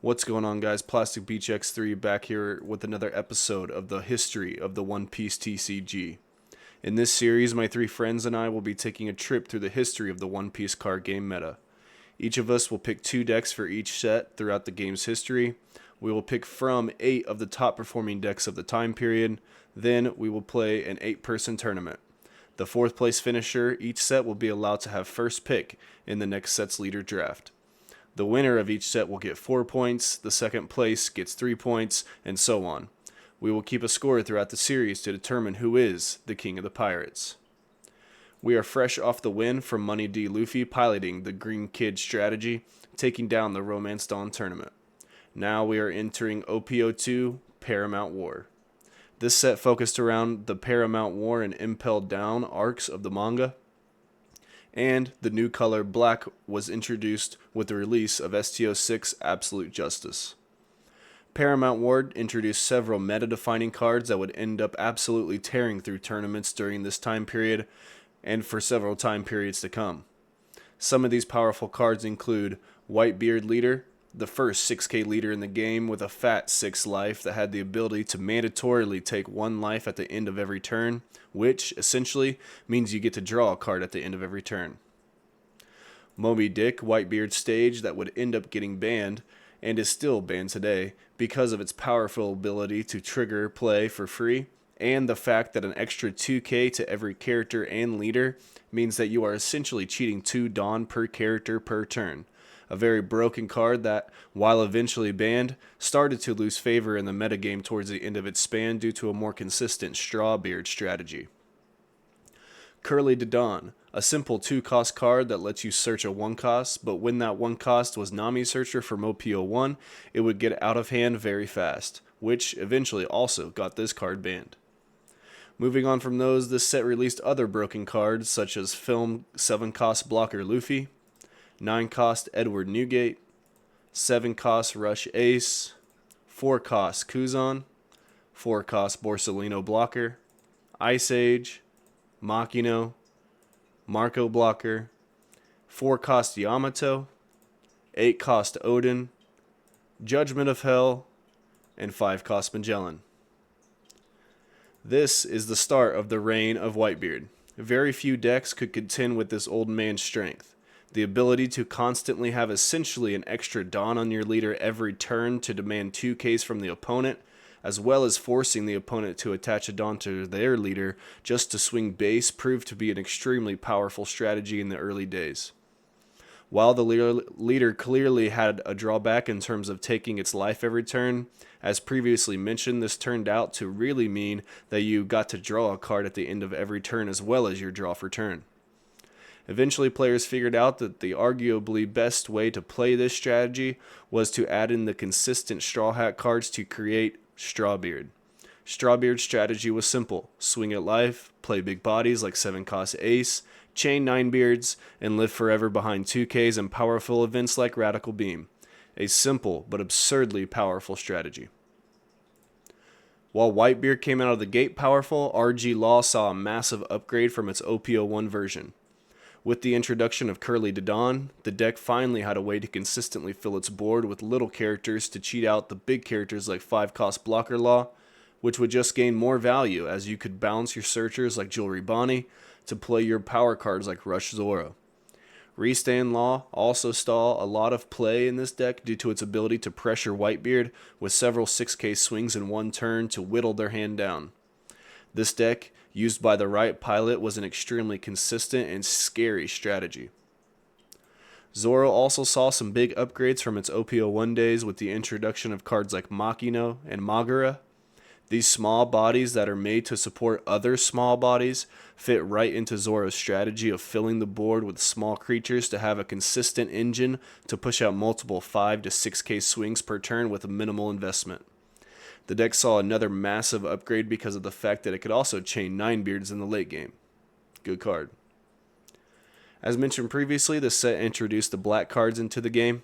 What's going on, guys? Plastic Beach X3 back here with another episode of the history of the One Piece TCG. In this series, my three friends and I will be taking a trip through the history of the One Piece card game meta. Each of us will pick 2 decks for each set throughout the game's history. We will pick from 8 of the top performing decks of the time period. Then we will play an 8-person tournament. The 4th place finisher each set will be allowed to have first pick in the next set's leader draft. The winner of each set will get 4 points, the second place gets 3 points, and so on. We will keep a score throughout the series to determine who is the King of the Pirates. We are fresh off the win from Money D. Luffy piloting the Green Kid strategy, taking down the Romance Dawn tournament. Now we are entering OPO2 Paramount War. This set focused around the Paramount War and Impelled Down arcs of the manga, and the new color black was introduced with the release of STO6 Absolute Justice. Paramount War introduced several meta-defining cards that would end up absolutely tearing through tournaments during this time period and for several time periods to come. Some of these powerful cards include Whitebeard Leader, the first 6k leader in the game with a fat 6 life that had the ability to mandatorily take 1 life at the end of every turn, which essentially means you get to draw a card at the end of every turn. Moby Dick Whitebeard stage that would end up getting banned, and is still banned today, because of its powerful ability to trigger play for free, and the fact that an extra 2k to every character and leader means that you are essentially cheating 2 Dawn per character per turn. A very broken card that, while eventually banned, started to lose favor in the metagame towards the end of its span due to a more consistent Strawbeard strategy. Curly de Dawn, a simple 2-cost card that lets you search a 1-cost, but when that 1-cost was Nami Searcher from OPO1, it would get out of hand very fast, which eventually also got this card banned. Moving on from those, this set released other broken cards such as Film 7-cost Blocker Luffy, 9-cost Edward Newgate, 7-cost Rush Ace, 4-cost Kuzan, 4-cost Borsellino Blocker, Ice Age, Makino, Marco Blocker, 4-cost Yamato, 8-cost Odin, Judgment of Hell, and 5-cost Magellan. This is the start of the reign of Whitebeard. Very few decks could contend with this old man's strength. The ability to constantly have essentially an extra Dawn on your leader every turn to demand 2Ks from the opponent, as well as forcing the opponent to attach a Dawn to their leader just to swing base, proved to be an extremely powerful strategy in the early days. While the leader clearly had a drawback in terms of taking its life every turn, as previously mentioned, this turned out to really mean that you got to draw a card at the end of every turn as well as your draw for turn. Eventually, players figured out that the arguably best way to play this strategy was to add in the consistent Straw Hat cards to create Strawbeard. Strawbeard's strategy was simple: swing at life, play big bodies like 7-cost Ace, chain 9 beards, and live forever behind 2Ks and powerful events like Radical Beam. A simple but absurdly powerful strategy. While Whitebeard came out of the gate powerful, RG Law saw a massive upgrade from its OPO1 version. With the introduction of Curly de Dawn, the deck finally had a way to consistently fill its board with little characters to cheat out the big characters like 5-cost Blocker Law, which would just gain more value as you could balance your searchers like Jewelry Bonnie to play your power cards like Rush Zoro. Restand Law also saw a lot of play in this deck due to its ability to pressure Whitebeard with several 6k swings in one turn to whittle their hand down. This deck, used by the right pilot, was an extremely consistent and scary strategy. Zoro also saw some big upgrades from its OPO1 days with the introduction of cards like Makino and Magura. These small bodies that are made to support other small bodies fit right into Zoro's strategy of filling the board with small creatures to have a consistent engine to push out multiple 5 to 6k swings per turn with a minimal investment. The deck saw another massive upgrade because of the fact that it could also chain 9 beards in the late game. Good card. As mentioned previously, this set introduced the black cards into the game.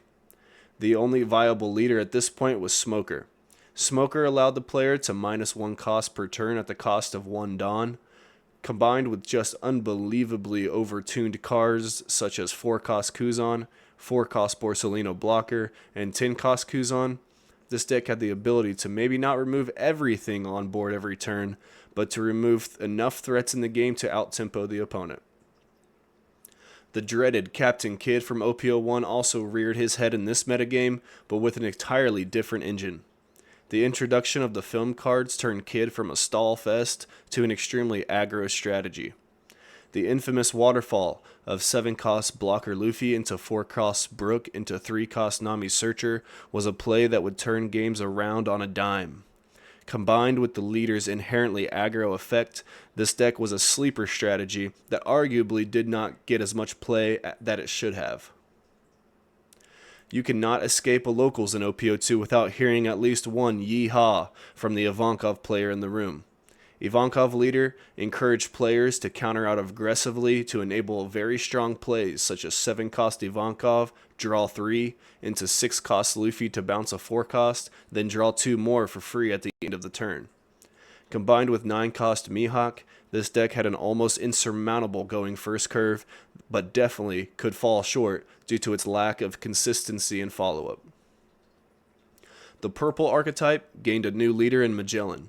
The only viable leader at this point was Smoker. Smoker allowed the player to -1 cost per turn at the cost of 1 Dawn. Combined with just unbelievably overtuned cards such as 4-cost Kuzan, 4-cost Borsellino Blocker, and 10-cost Kuzan, this deck had the ability to maybe not remove everything on board every turn, but to remove enough threats in the game to out-tempo the opponent. The dreaded Captain Kidd from OPO1 also reared his head in this metagame, but with an entirely different engine. The introduction of the film cards turned Kidd from a stall fest to an extremely aggro strategy. The infamous waterfall of 7-cost Blocker Luffy into 4-cost Brook into 3-cost Nami Searcher was a play that would turn games around on a dime. Combined with the leader's inherently aggro effect, this deck was a sleeper strategy that arguably did not get as much play that it should have. You cannot escape a locals in OPO2 without hearing at least one yee-haw from the Ivankov player in the room. Ivankov leader encouraged players to counter out aggressively to enable very strong plays such as 7-cost Ivankov, draw 3, into 6-cost Luffy to bounce a 4-cost, then draw 2 more for free at the end of the turn. Combined with 9-cost Mihawk, this deck had an almost insurmountable going first curve, but definitely could fall short due to its lack of consistency and follow-up. The purple archetype gained a new leader in Magellan.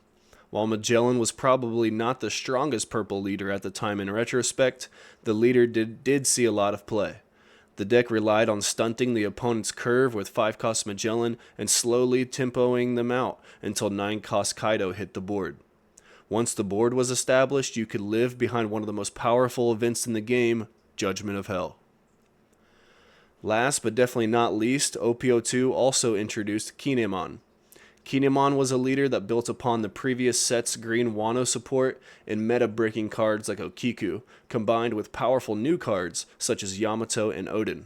While Magellan was probably not the strongest purple leader at the time in retrospect, the leader did see a lot of play. The deck relied on stunting the opponent's curve with 5-cost Magellan and slowly tempoing them out until 9-cost Kaido hit the board. Once the board was established, you could live behind one of the most powerful events in the game, Judgment of Hell. Last but definitely not least, OPO2 also introduced Kinemon. Kinemon was a leader that built upon the previous set's green Wano support and meta-breaking cards like Okiku, combined with powerful new cards such as Yamato and Odin.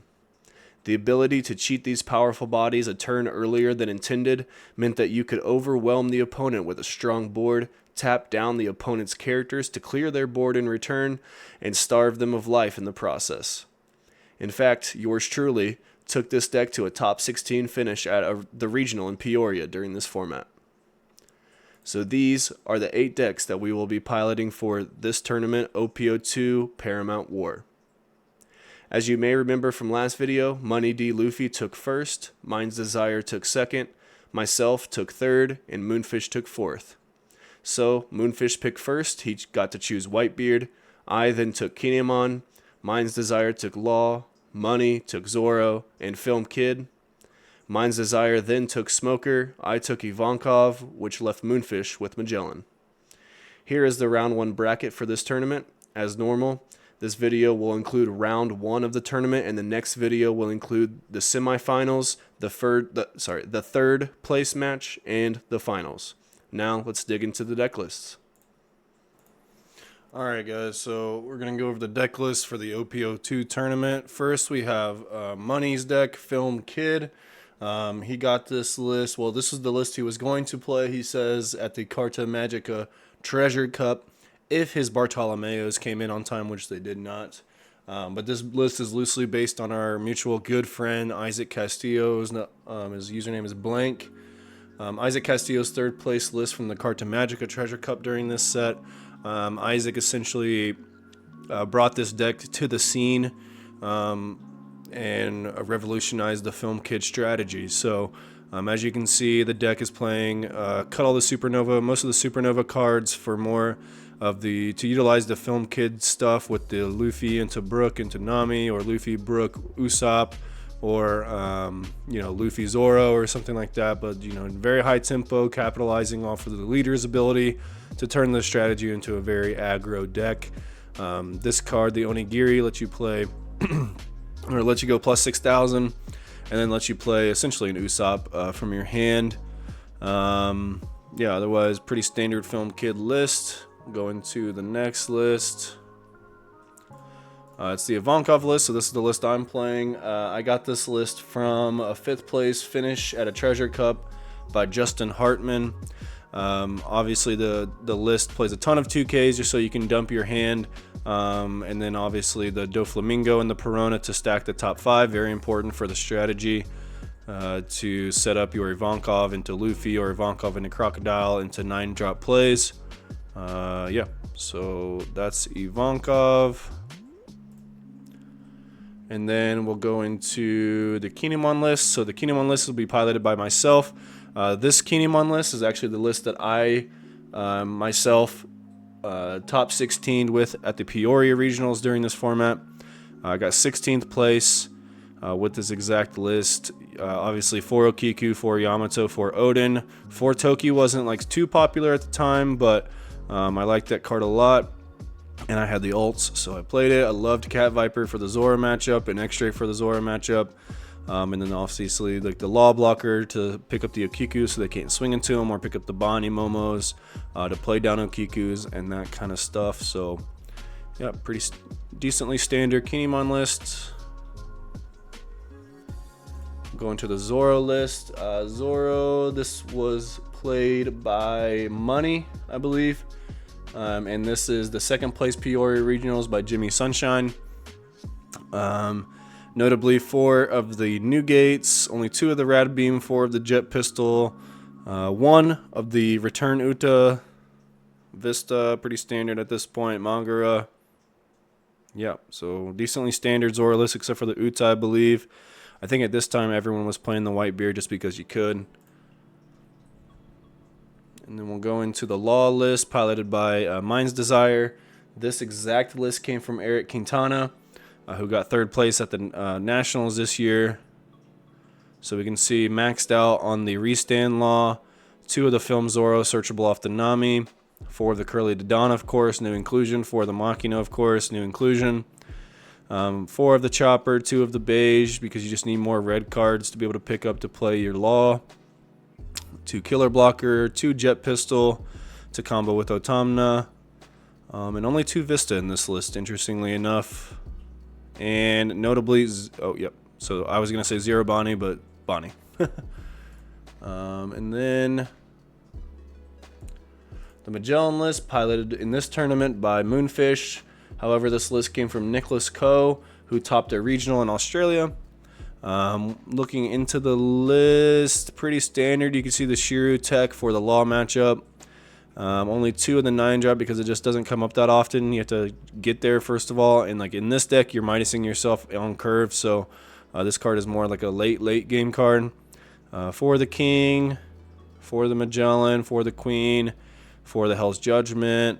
The ability to cheat these powerful bodies a turn earlier than intended meant that you could overwhelm the opponent with a strong board, tap down the opponent's characters to clear their board in return, and starve them of life in the process. In fact, yours truly took this deck to a top 16 finish at the regional in Peoria during this format. So these are the 8 decks that we will be piloting for this tournament, OPO2 Paramount War. As you may remember from last video, Money D Luffy took first, Mind's Desire took second, myself took third, and Moonfish took fourth. So Moonfish picked first, he got to choose Whitebeard. I then took Kinemon, Mind's Desire took Law, Money took Zoro, and Film Kid. Mind's Desire then took Smoker, I took Ivankov, which left Moonfish with Magellan. Here is the round 1 bracket for this tournament. As normal, this video will include round 1 of the tournament, and the next video will include the semifinals, the third place match, and the finals. Now let's dig into the deck lists. Alright guys, so we're going to go over the deck list for the OPO2 tournament. First we have Money's deck, Film Kid. He got this list, well this is the list he was going to play, he says, at the Carta Magica Treasure Cup, if his Bartolomeos came in on time, which they did not. But this list is loosely based on our mutual good friend Isaac Castillo's, his username is blank. Isaac Castillo's third place list from the Carta Magica Treasure Cup during this set. Isaac essentially brought this deck to the scene and revolutionized the Film Kid strategy. So as you can see, the deck is playing cut all the Supernova, most of the Supernova cards for more of to utilize the Film Kid stuff with the Luffy into Brook into Nami, or Luffy Brook Usopp, or Luffy Zoro or something like that. But in very high tempo, capitalizing off of the leader's ability to turn the strategy into a very aggro deck. This card, the Onigiri, lets you play or lets you go plus 6,000, and then lets you play essentially an Usopp from your hand. Otherwise pretty standard Film Kid list. Going to the next list. It's the Ivankov list, so this is the list I'm playing. I got this list from a 5th place finish at a Treasure Cup by Justin Hartman. Obviously the list plays a ton of 2Ks just so you can dump your hand, and then obviously the Doflamingo and the Perona to stack the top 5, very important for the strategy, to set up your Ivankov into Luffy or Ivankov into Crocodile into 9-drop plays. Yeah, so that's Ivankov. And then we'll go into the Kinemon list. So the Kinemon list will be piloted by myself. This Kinemon list is actually the list that I myself top 16 with at the Peoria Regionals during this format. I got 16th place with this exact list. Obviously 4 Okiku, 4 Yamato, 4 Odin. 4 Toki wasn't like too popular at the time, but I liked that card a lot. And I had the ults, so I played it. I loved Cat Viper for the Zora matchup and X-Ray for the Zora matchup. And then obviously like the Law Blocker to pick up the Okiku so they can't swing into them, or pick up the Bonnie Momos to play down Okikus and that kind of stuff. So yeah, pretty decently standard Kinemon list. Going to the Zoro list. Zoro, this was played by Money, I believe. And this is the second place Peoria Regionals by Jimmy Sunshine. Notably 4 of the New Gates, only 2 of the Rad Beam, 4 of the Jet Pistol, 1 of the Return Uta, Vista, pretty standard at this point, Mangara. Yeah, so decently standard Zora list except for the Uta, I believe. I think at this time everyone was playing the Whitebeard just because you could. And then we'll go into the Law list, piloted by Mind's Desire. This exact list came from Eric Quintana, who got 3rd place at the Nationals this year. So we can see maxed out on the Restand Law, 2 of the Film Zoro, searchable off the Nami, 4 of the Curly Dodon, of course, new inclusion, 4 of the Machina, of course, new inclusion, 4 of the Chopper, 2 of the Beige, because you just need more red cards to be able to pick up to play your Law. 2 Killer Blocker, 2 Jet Pistol to combo with Otamna, and only 2 Vista in this list, interestingly enough. And notably, oh, yep, so I was going to say 0 Bonnie, but Bonnie. And then the Magellan list, piloted in this tournament by Moonfish. However, this list came from Nicholas Coe, who topped a regional in Australia. Looking into the list, pretty standard. You can see the Shiru tech for the Law matchup. Only 2 of the 9 drop because it just doesn't come up that often. You have to get there first of all, and like in this deck, you're minusing yourself on curve. So this card is more like a late game card. 4 the King, 4 the Magellan, 4 the Queen, 4 the Hell's Judgment,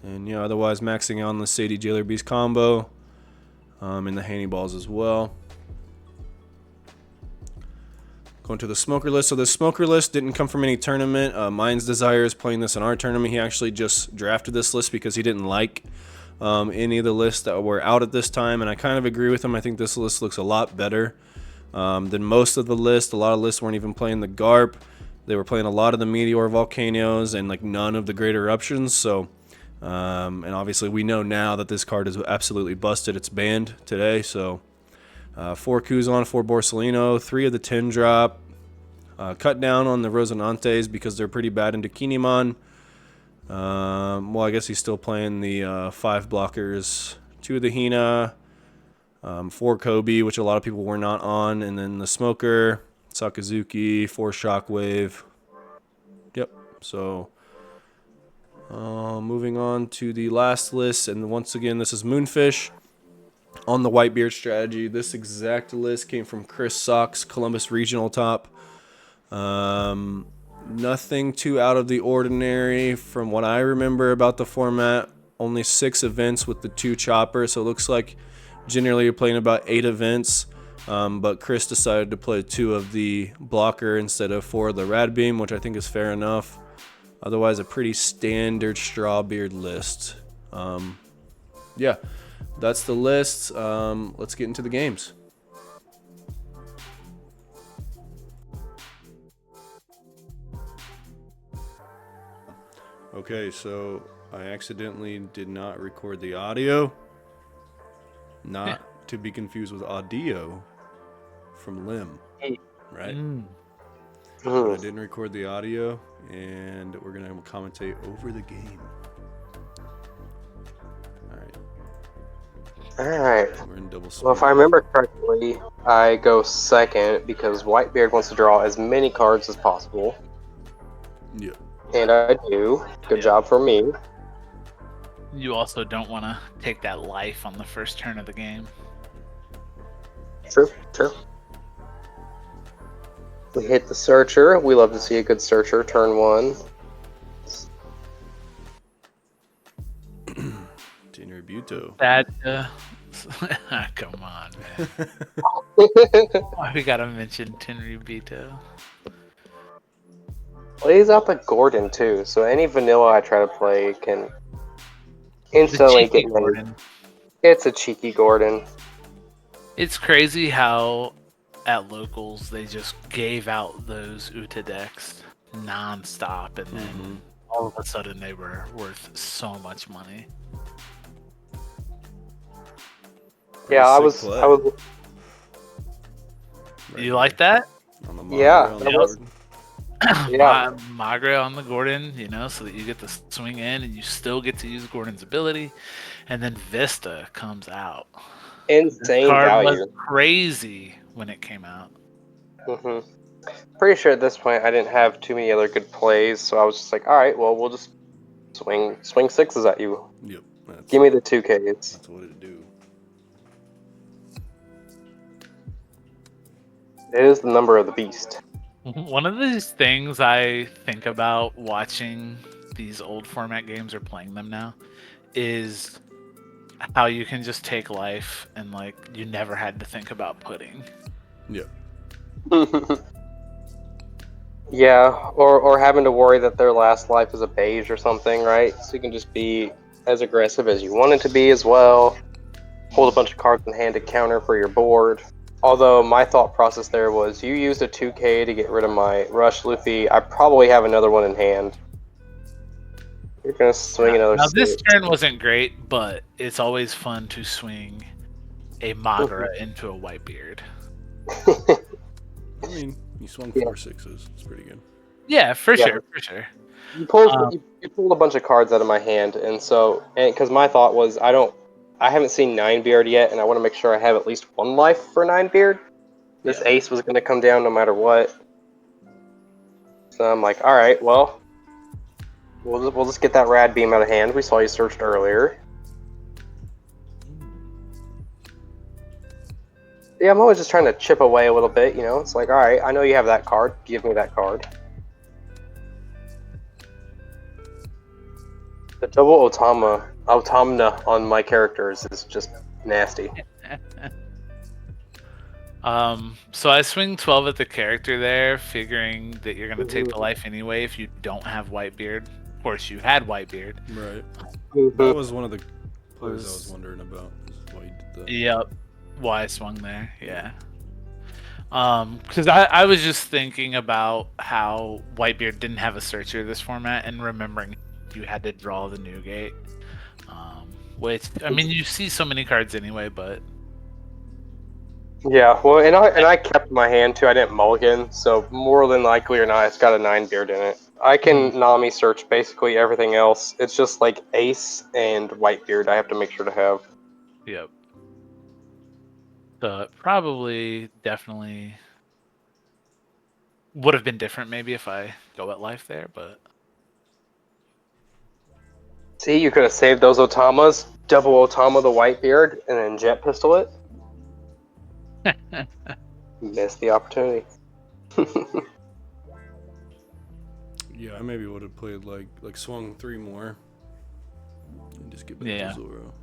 and yeah, otherwise maxing on the Sadie Jailer Beast combo, and the Hanny Balls as well. Going to the Smoker list. So the Smoker list didn't come from any tournament. Mind's Desire is playing this in our tournament. He actually just drafted this list because he didn't like any of the lists that were out at this time, and I kind of agree with him. I think this list looks a lot better than most of the list. A lot of lists weren't even playing the Garp. They were playing a lot of the Meteor Volcanoes and like none of the Great Eruptions. So, and obviously we know now that this card is absolutely busted. It's banned today. So 4 Kuzan, 4 Borsalino, 3 of the 10 drop. Cut down on the Rosinantes because they're pretty bad into Kinemon. Well, I guess he's still playing the 5 blockers. 2 of the Hina, 4 Kobe, which a lot of people were not on, and then the Smoker, Sakazuki, 4 Shockwave. Yep, so moving on to the last list, and once again, this is Moonfish on the Whitebeard strategy. This exact list came from Chris Sox, Columbus Regional top. Nothing too out of the ordinary from what I remember about the format. Only 6 events with the 2 choppers, so it looks like generally you're playing about 8 events, but Chris decided to play 2 of the blocker instead of 4 of the Rad Beam, which I think is fair enough. Otherwise, a pretty standard Strawbeard list. Yeah, that's the list. Let's get into the games. Okay, so I accidentally did not record the audio. Not to be confused with audio from Lim, right? But I didn't record the audio, and we're going to commentate over the game. Alright. We're in double speed. Well, if I remember correctly, I go second because Whitebeard wants to draw as many cards as possible. Yeah. And I do. Good job for me. You also don't want to take that life on the first turn of the game. True, true. We hit the searcher. We love to see a good searcher turn 1. Tenryubuto. That, come on, man. Why we gotta mention Tenryubito? Plays out the Gordon too, so any vanilla I try to play can The instantly cheeky get made. Gordon. It's a cheeky Gordon. It's crazy how at locals they just gave out those Uta decks non-stop, and then all of a sudden they were worth so much money. Yeah, I Sick was. play. You like that? On the Yeah, on the that was- board. Yeah. Magre on the Gordon, so that you get to swing in and you still get to use Gordon's ability, and then Vista comes out. Insane Card value. was crazy when it came out. hmm Pretty sure at this point I didn't have too many other good plays, so I was just like, all right, well, we'll just swing 6s at you. Yep. That's, Give me the 2Ks. that's what it do. It is the number of the beast. One of these things I think about watching these old format games or playing them now is how you can just take life and you never had to think about putting. Yep. Yeah, or having to worry that their last life is a beige or something, right? So you can just be as aggressive as you want it to be as well. Hold a bunch of cards in hand to counter for your board. Although my thought process there was, you used a 2K to get rid of my Rush Luffy. I probably have another one in hand. You're gonna swing another. Now this 6. turn wasn't great, but it's always fun to swing a Magara into a Whitebeard. I mean, you swung Yeah. 4 6s. It's pretty good. Yeah, for Yeah. sure, for sure. You pulled a bunch of cards out of my hand, and because my thought was, I haven't seen Ninebeard yet, and I want to make sure I have at least one life for Ninebeard. This Yeah. ace was going to come down no matter what. So I'm like, all right, well, we'll just get that rad beam out of hand. We saw you searched earlier. Yeah, I'm always just trying to chip away a little bit, It's like, all right, I know you have that card. Give me that card. The double automna on my characters is just nasty. So I swing 12 at the character there, figuring that you're gonna take the life anyway if you don't have Whitebeard. Of course, you had Whitebeard. Right. Mhm. That was one of the plays I was wondering about. Is why you did that. Yep. Why I swung there, yeah. Because I was just thinking about how Whitebeard didn't have a searcher this format, and remembering you had to draw the new gate. Which I mean, you see so many cards anyway, but Yeah, well, and I kept my hand too. I didn't mulligan, so more than likely or not, it's got a Ninebeard in it. I can Nami search basically everything else. It's just like Ace and Whitebeard I have to make sure to have. yep. So it probably definitely would have been different maybe if I go at life there, but See, you could have saved those Otamas, double Otama the Whitebeard, and then Jet Pistol it. Missed the opportunity. Yeah, I maybe would have played like swung 3 more. And just get back Yeah. to Zoro.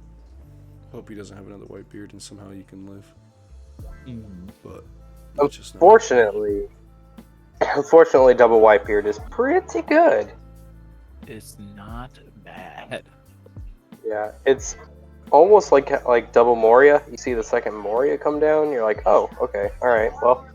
Hope he doesn't have another Whitebeard and somehow you can live. But it's just not. Unfortunately, double Whitebeard is pretty good. it's not bad. Yeah, it's almost like double Moria. You see the second Moria come down, you're like, oh, okay, all right, well,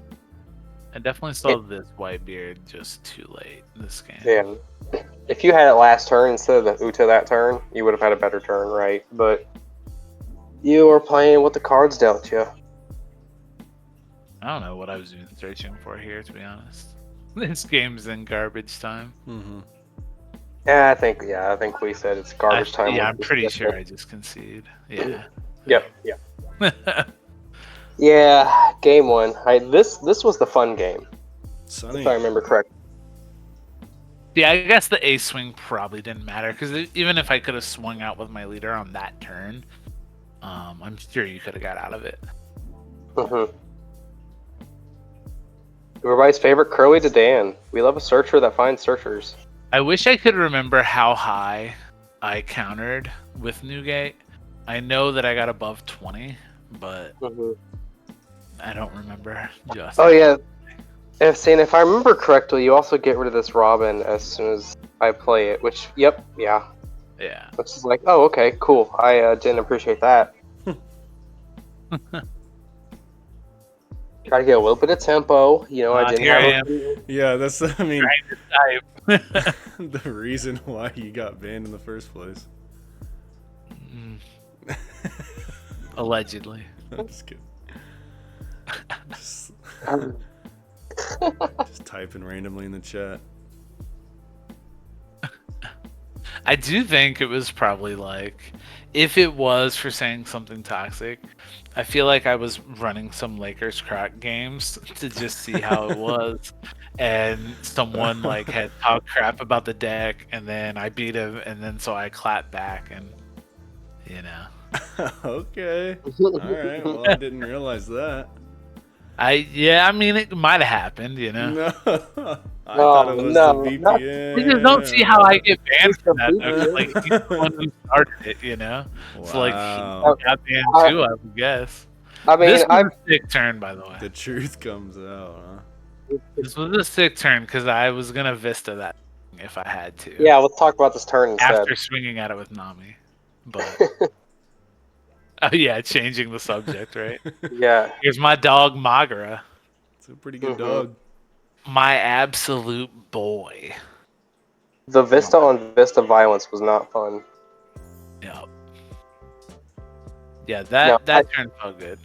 I definitely saw this Whitebeard just too late this game. yeah. If you had it last turn instead of the Uta that turn, you would have had a better turn, right? But you were playing what the cards dealt you. I don't know what I was even searching for here, to be honest. This game's in garbage time. Mm-hmm. Yeah, I think we said it's garbage time. Yeah, I'm pretty sure I just concede. Yeah. Yep. Yeah, game 1. This was the fun game, Sunny. if I remember correctly. Yeah, I guess the ace swing probably didn't matter because even if I could have swung out with my leader on that turn, I'm sure you could have got out of it. Mm-hmm. Everybody's favorite Curly to Dan. We love a searcher that finds searchers. I wish I could remember how high I countered with Newgate. I know that I got above 20, but I don't remember just. Oh yeah. If I remember correctly, you also get rid of this Robin as soon as I play it. Which, yeah. Yeah. Which is like, oh, okay, cool. I didn't appreciate that. Try to get a little bit of tempo. You know, I didn't here have. I am. Yeah, that's, I mean, Trying to type. the reason why you got banned in the first place. Allegedly. I'm just kidding. Just, just typing randomly in the chat. I do think it was probably like, if it was for saying something toxic, I feel like I was running some Lakers crack games to just see how it was. And someone like had talked crap about the deck, and then I beat him, and then so I clapped back, and you know. Okay. All right. Well, I didn't realize that. I mean, it might have happened, you know. No. I thought it was the VPN. I just don't see how I get banned from that. Though. Like, he's the one who started it, you know. Wow. So like, he got banned too, I would guess. I mean, This was a sick turn, by the way. The truth comes out, huh? This was a sick turn because I was gonna Vista that if I had to. Yeah, let's talk about this turn instead. After swinging at it with Nami, but oh yeah, changing the subject, right? Yeah. Here's my dog Magara, It's a pretty good dog. my absolute boy. The Vista on Vista violence was not fun. Yeah. Yeah, that turn felt good.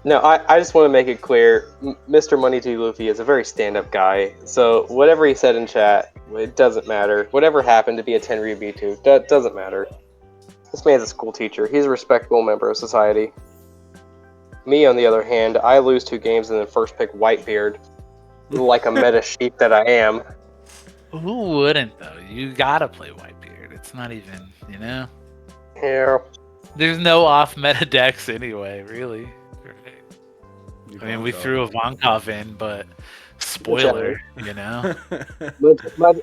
No, I just want to make it clear, Mr. Money T. Luffy is a very stand-up guy, so whatever he said in chat, it doesn't matter. Whatever happened to be a Tenryu B2, that doesn't matter. This man's a school teacher. He's a respectable member of society. Me, on the other hand, I lose 2 games and then first pick Whitebeard, like a meta sheep that I am. Who wouldn't though? You gotta play Whitebeard. It's not even, you know. Yeah. There's no off meta decks anyway, really. I mean, we threw Ivankov in, but spoiler, you know. Magellan.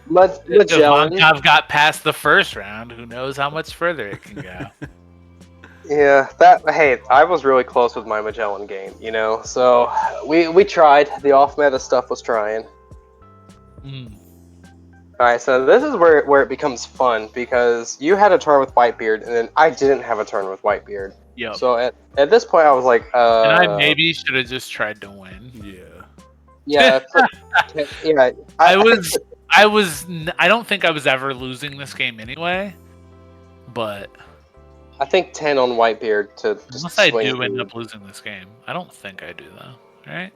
Ivankov got past the first round. Who knows how much further it can go? Yeah, hey, I was really close with my Magellan game, you know. So we tried. The off meta stuff was trying. Alright, so this is where it becomes fun because you had a turn with Whitebeard and then I didn't have a turn with Whitebeard. Yep. So at this point I was like, and I maybe should have just tried to win. Yeah. Yeah. I don't think I was ever losing this game anyway, but I think 10 on Whitebeard to just unless I swing do end through. up losing this game. I don't think I do though, right?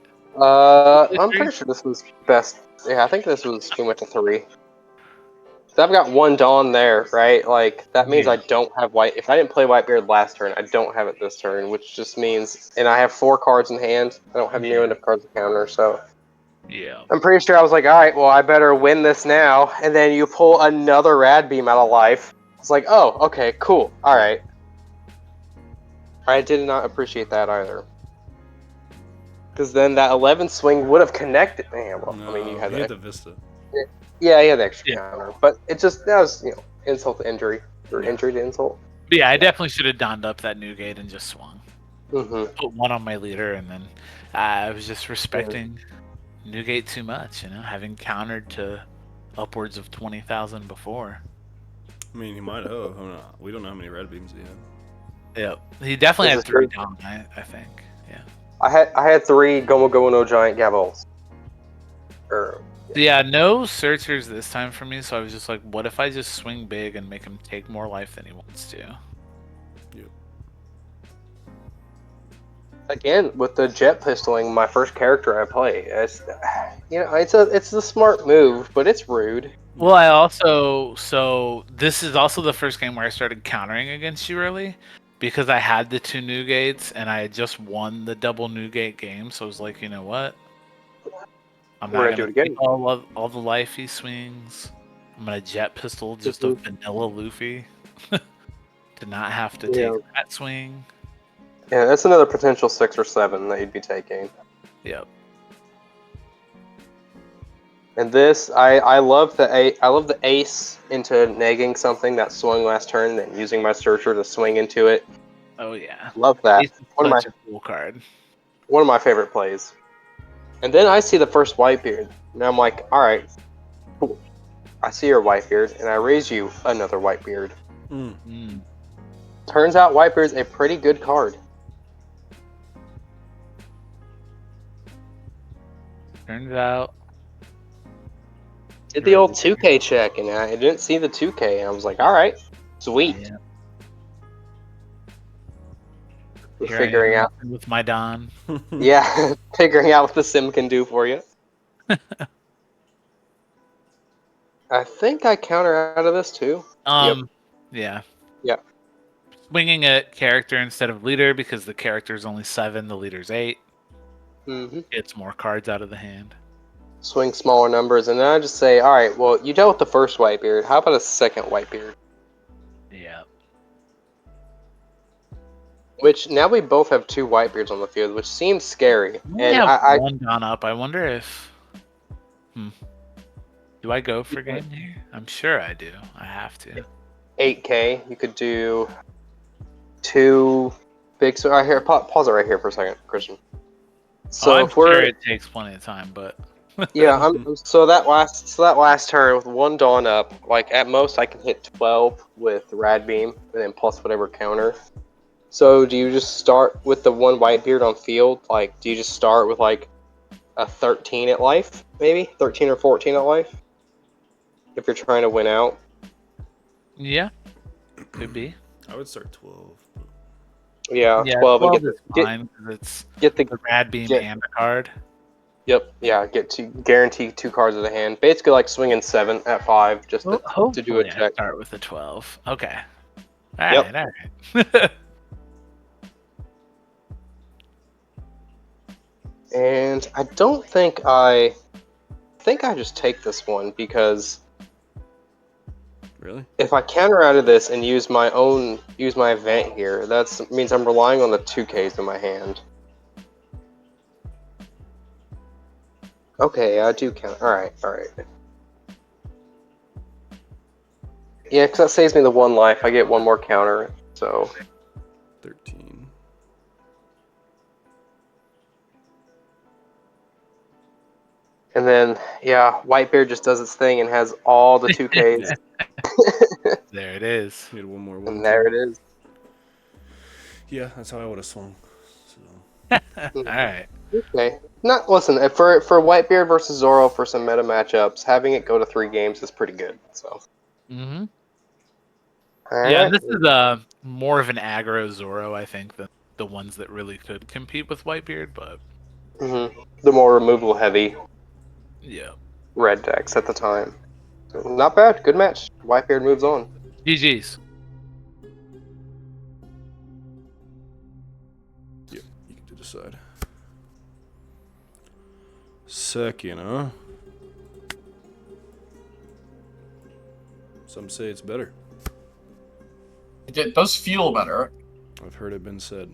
I'm pretty sure this was best. Yeah, I think this was we went to 3. So I've got 1 Dawn there, right? Like that means I don't have White. If I didn't play Whitebeard last turn, I don't have it this turn, which just means, and I have 4 cards in hand. I don't have near enough cards to counter, so yeah. I'm pretty sure I was like, all right, well, I better win this now. And then you pull another Rad Beam out of life. It's like, oh, okay, cool, all right. I did not appreciate that either. Because then that 11 swing would have connected. Man, well, I mean, you had the Vista. Yeah, he had the extra counter. But it just, that was, you know, insult to injury. Or injury to insult. But yeah, I definitely should have donned up that Newgate and just swung. Mm-hmm. Put 1 on my leader, and then I was just respecting Newgate too much, you know, having countered to upwards of 20,000 before. I mean, he might have. We don't know how many red beams he had. Yep, he definitely had 3 down. I think. Yeah. I had 3 Gomu Gomu no Giant Gavels. Yeah, no searchers this time for me, so I was just like, what if I just swing big and make him take more life than he wants to? Yep. Again, with the jet pistoling, my first character I play, it's, you know, it's a smart move, but it's rude. Well, so this is also the first game where I started countering against you early, because I had the 2 Newgates and I had just won the double Newgate game, so I was like, you know what? I'm not gonna do it again. All the life he swings. I'm gonna jet pistol just a vanilla Luffy to not have to Yeah. take that swing. Yeah, that's another potential 6 or 7 that you'd be taking. Yep. And this, I love I love the ace into negging something that swung last turn, then using my searcher to swing into it. Oh yeah. Love that. Ace is such a cool card. One of my favorite plays. And then I see the first Whitebeard, and I'm like, all right, cool. I see your Whitebeard, and I raise you another Whitebeard. Mm. Turns out Whitebeard's a pretty good card. Turns out. Did the old 2K check, and I didn't see the 2K, and I was like, all right, sweet. Yeah. We're Here figuring I am out. with my Don. Yeah, figuring out what the sim can do for you. I think I counter out of this too. Yeah. Yeah. Swinging a character instead of leader because the character's only 7, the leader's 8. Mm-hmm. Gets more cards out of the hand. Swing smaller numbers, and then I just say, all right, well, you dealt with the first Whitebeard. How about a second Whitebeard? Yeah. Which now we both have 2 Whitebeards on the field, which seems scary. We And have I one Don up. I wonder if. Do I go for game here? I'm sure I do. I have to. 8K, you could do 2 big. So right here, pause it right here for a second, Christian. So I'm if we're sure it takes plenty of time, but yeah, so that last turn with 1 Dawn up, like at most I can hit 12 with Rad Beam, and then plus whatever counter. So do you just start with the 1 Whitebeard on field? Like, do you just start with like a 13 at life, maybe 13 or 14 at life, if you're trying to win out? yeah, could be. I would start 12. Yeah, Yeah, 12 and 12 is fine because it's get the the Rad Beam get- and the card. Yep, yeah, get to guarantee 2 cards of the hand. Basically, like swinging 7 at 5 just to do a Hopefully I check. start with a 12. Okay. All Yep. right, all right. And I don't think I think I just take this one because Really? if I counter out of this and use my event here, that means I'm relying on the 2Ks in my hand. Okay, I do count. All right. Yeah, because that saves me the 1 life. I get 1 more counter, so 13. and then yeah, Whitebeard just does its thing and has all the 2Ks. There it is. You had one more And there it is. Yeah, that's how I would have swung. So. All right. Okay. Listen, for Whitebeard versus Zoro for some meta matchups, having it go to 3 games is pretty good. So. Mm-hmm. All Yeah, right. this is more of an aggro Zoro, I think, than the ones that really could compete with Whitebeard, but The more removal heavy yeah. red decks at the time. So, not bad. Good match. Whitebeard moves on. GG's. Yeah, you can decide. Second, huh? Some say it's better. It does feel better. I've heard it been said.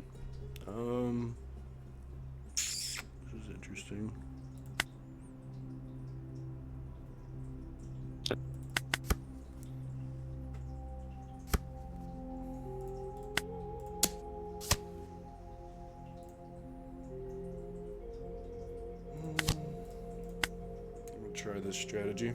This is interesting. I'm gonna try this strategy.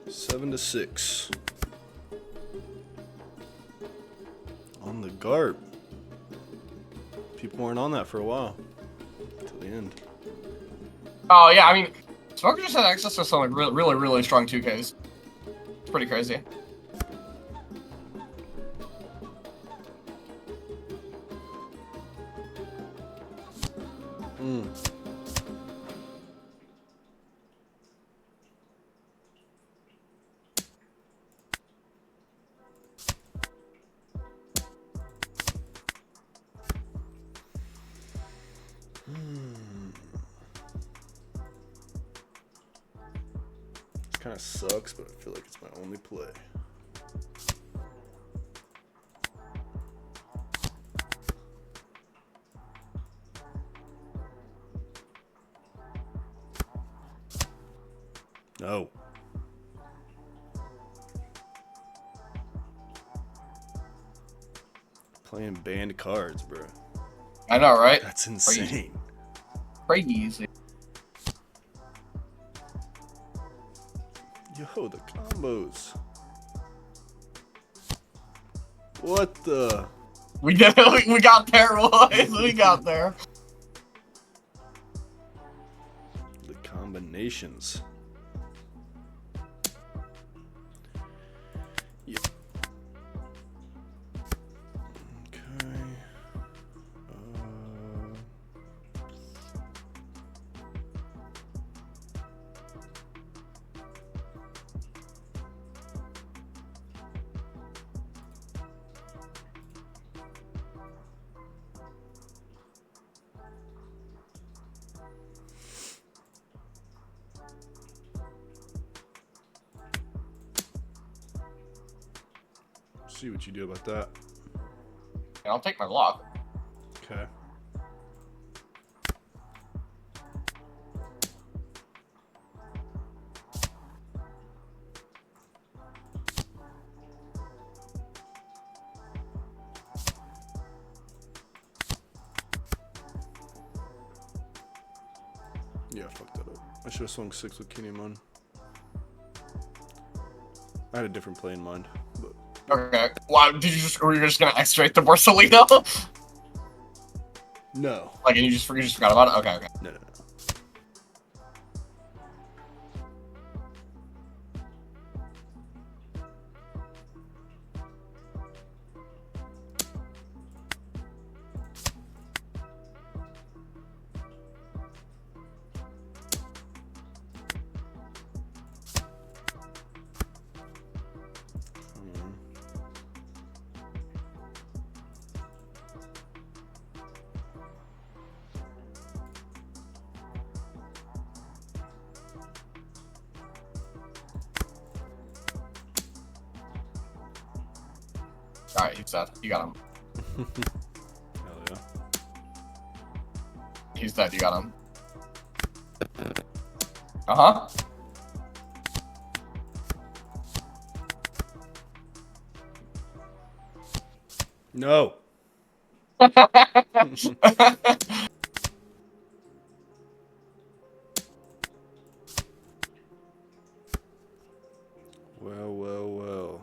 Seven to 6. On the GARP. People weren't on that for a while. Till the end. Oh yeah, I mean, Smoker just had access to some like really strong 2Ks. It's pretty crazy. kind of sucks, but I feel like it's my only play. No. Playing banned cards, bro. I know, right? That's insane. Crazy. Yo, the combos. What the? We did it. We got there, boys. We got there. The combinations. Yeah. Okay. See what you do about that. And I'll take my block. Okay. Yeah, I fucked that up. I should have swung 6 with Kinemon. I had a different play in mind, but Okay. Wow, were you just gonna X-straight the Borsalino? no. Like, and you just forgot about it? Okay, okay. No. Alright, he's dead. You got him. Hell yeah. He's dead. You got him. Uh-huh. No. Well.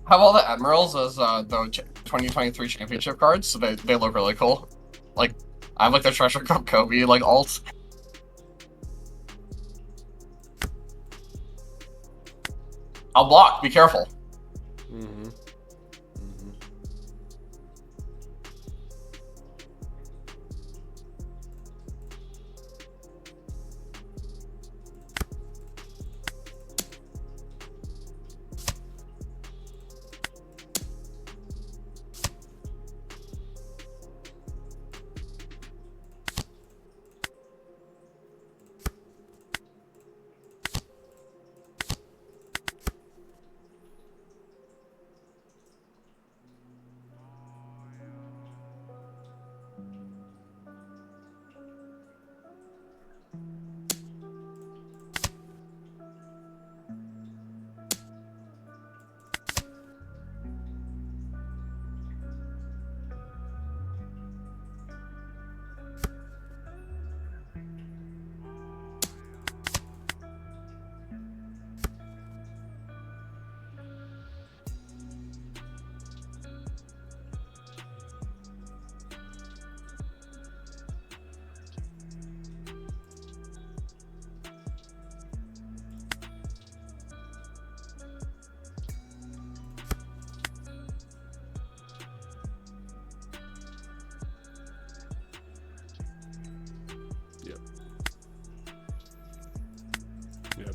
Have all the Admirals as the 2023 championship cards, so they look really cool. Like, I have like the Treasure Cup Kobe like alt. I'll block. Be careful. Mm-hmm.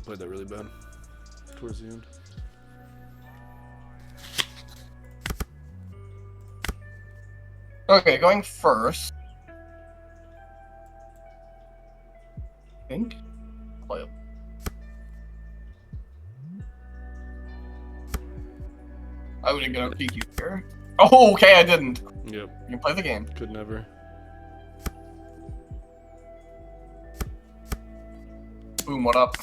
Played that really bad towards the end. Okay, going first. I think. Play it. I wouldn't get a PQ here. Oh, okay, I didn't. Yep. You can play the game. Could never. Boom, what up?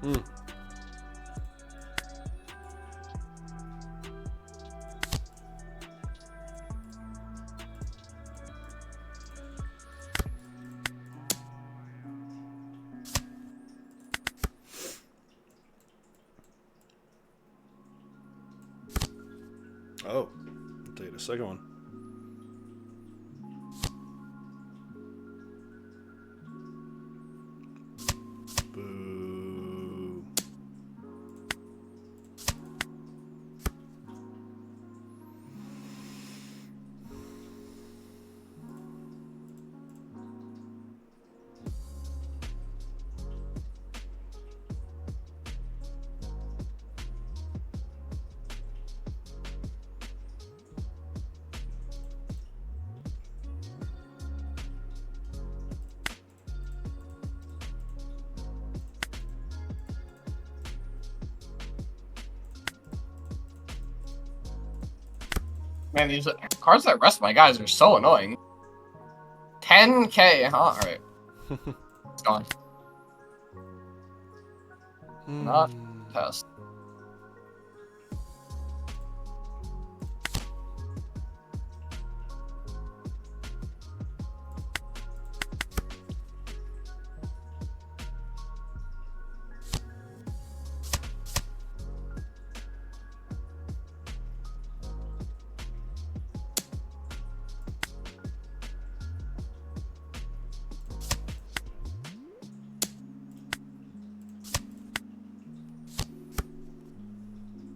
Hmm. Oh, I'll take the second one. Boo. Man, these cards that rest my guys are so annoying. 10k, huh? Alright. It's gone. Not test.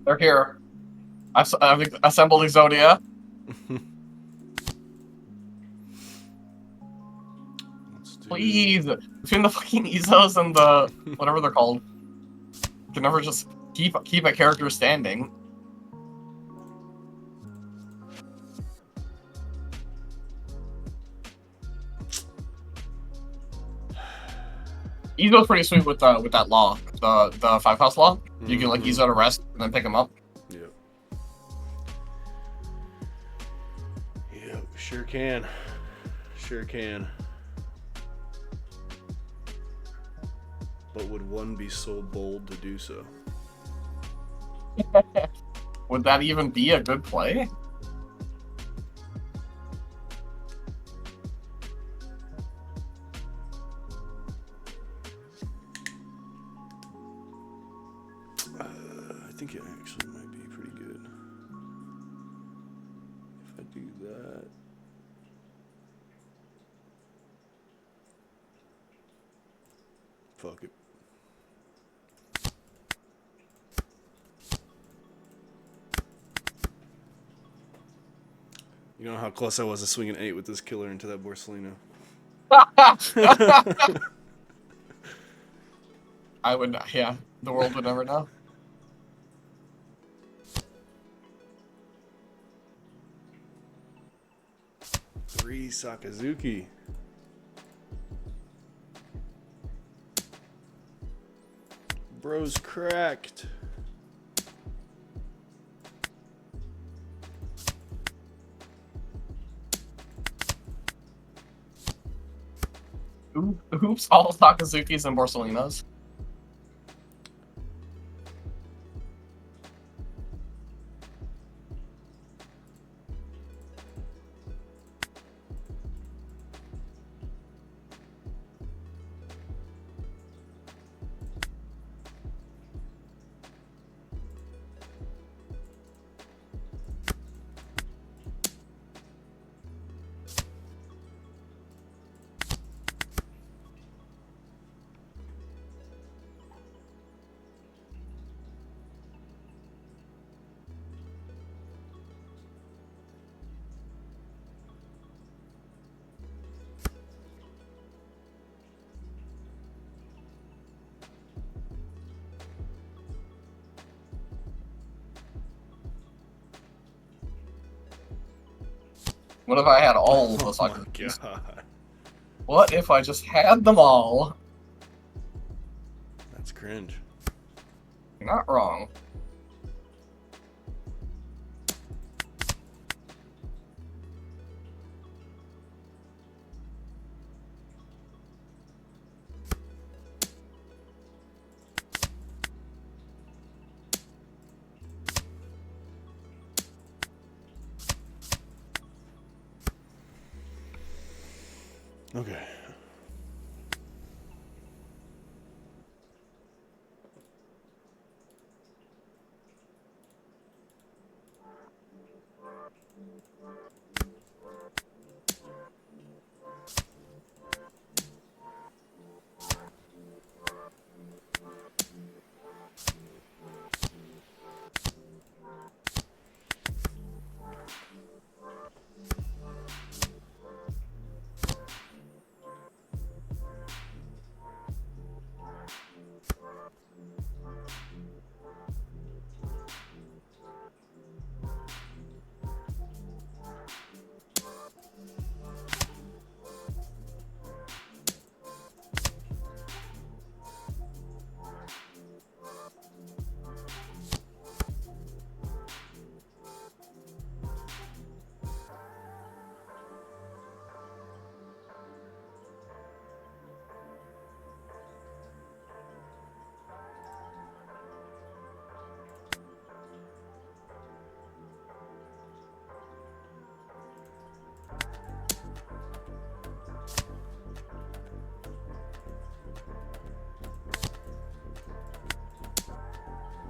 They're here. I've assembled Exodia. Please, between the fucking Ezos and the whatever they're called, you can never just keep a character standing. Ezo's pretty sweet with that law, the 5-house law. You can like Ezo to rest and then pick him up. Yep. Yep, sure can. Sure can. But would one be so bold to do so? Would that even be a good play? I think it actually might be pretty good. If I do that. Fuck it. You know how close I was to swinging 8 with this killer into that Borsalino. I would, yeah, the world would never know. Three Sakazuki. Bro's cracked. Oops, all Sakazukis and Borsalinos. What if I had all the Oh my Sakazukis? god. What if I just had them all? That's cringe. You're not wrong. Okay.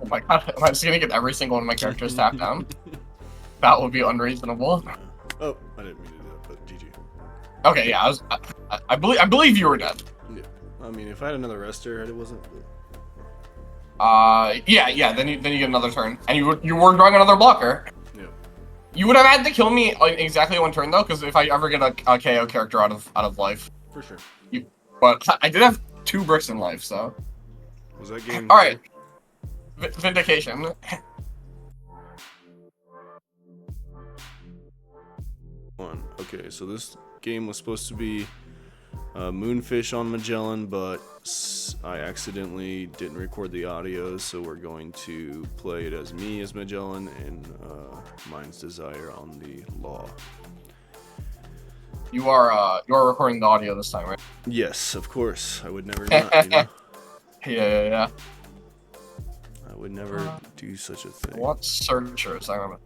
Oh my god, am I just gonna get every single one of my characters tapped down? That would be unreasonable. Oh, I didn't mean to do that, but GG. Okay, yeah, I believe you were dead. Yeah. I mean, if I had another rester, it wasn't. Yeah. Then you get another turn, and you were drawing another blocker. Yeah. You would have had to kill me on exactly one turn though, because if I ever get a KO character out of life, For sure. but I did have 2 bricks in life, so. Was that game? All right. Vindication. One. Okay, so this game was supposed to be Moonfish on Magellan, but I accidentally didn't record the audio, so we're going to play it as me as Magellan and Mind's Desire on the Law. You are recording the audio this time, right? Yes, of course. I would never not, you know? Yeah. I would never do such a thing. What searchers? I remember.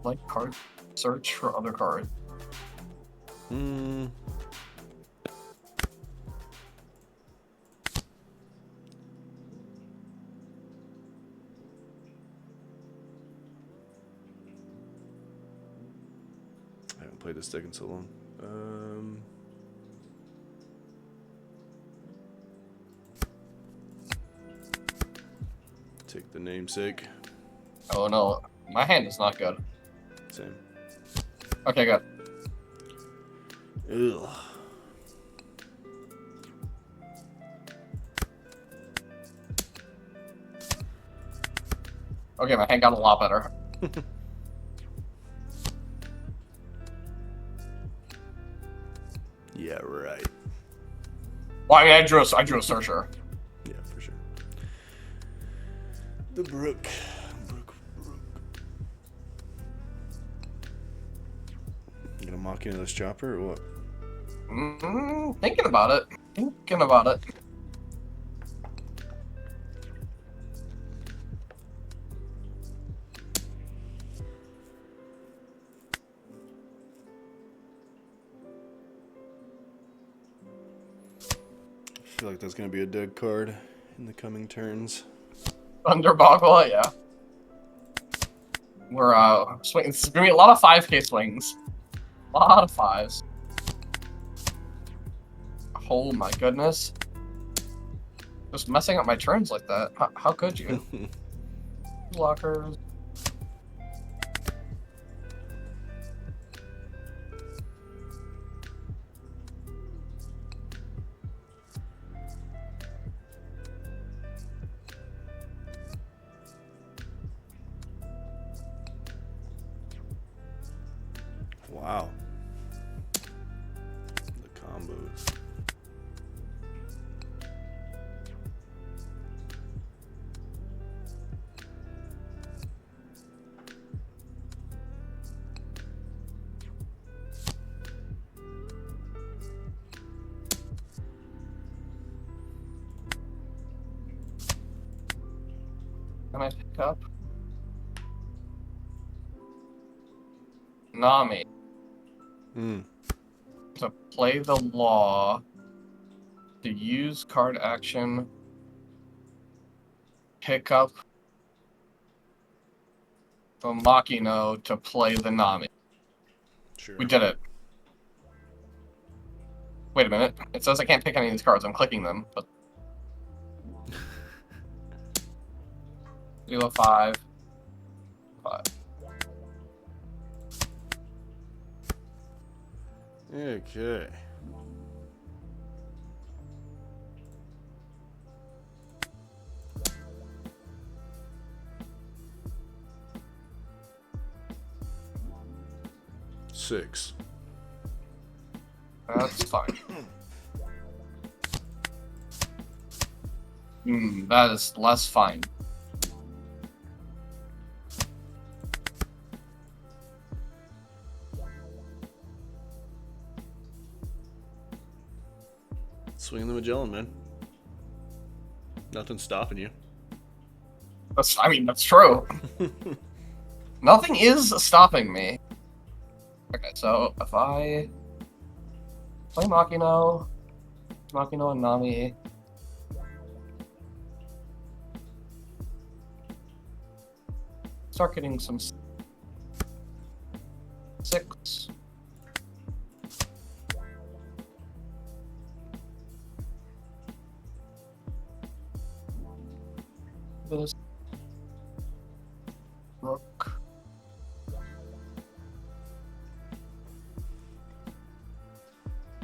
Like card search for other card. I haven't played this deck in so long. Take the namesake. Oh no, my hand is not good. Same. Okay, good. Ugh. Okay, my hand got a lot better. Yeah, right. Well, I mean, I drew a searcher. Yeah, for sure. The brook. You gonna mock into this chopper or what? Thinking about it. Thinking about it. I feel like that's gonna be a dead card in the coming turns. Thunderboggle, yeah. We're swinging. It's gonna be a lot of 5K swings. A lot of fives. Oh my goodness. Just messing up my turns like that. How could you? Blockers. Wow. The combos. Can I pick up? Nami. To play the law. To use card action. Pick up the Makino to play the Nami. Sure. We did it. Wait a minute. It says I can't pick any of these cards. I'm clicking them, but. Deal a 5. 5. Okay. Six. That's fine. That is less fine. Swinging the Magellan, man. Nothing's stopping you. That's true. Nothing is stopping me. Okay, so if I play Makino and Nami. Start getting some 6. This rook.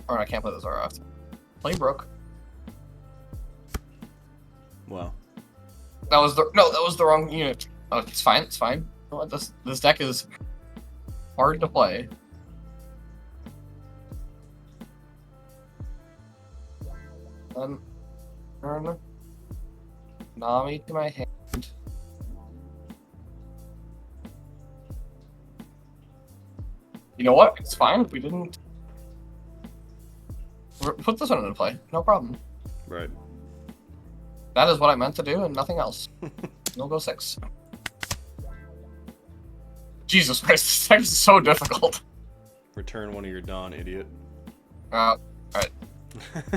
Alright, I can't play this RF. Play Brook. Wow. That was the wrong unit. Oh, it's fine. It's fine. You know what, this deck is hard to play. Then turn Nami to my hand. You know what? It's fine. We didn't put this one into play. No problem. Right. That is what I meant to do and nothing else. We'll go 6. Jesus Christ, this deck is so difficult. Return one of your Dawn, idiot. Alright.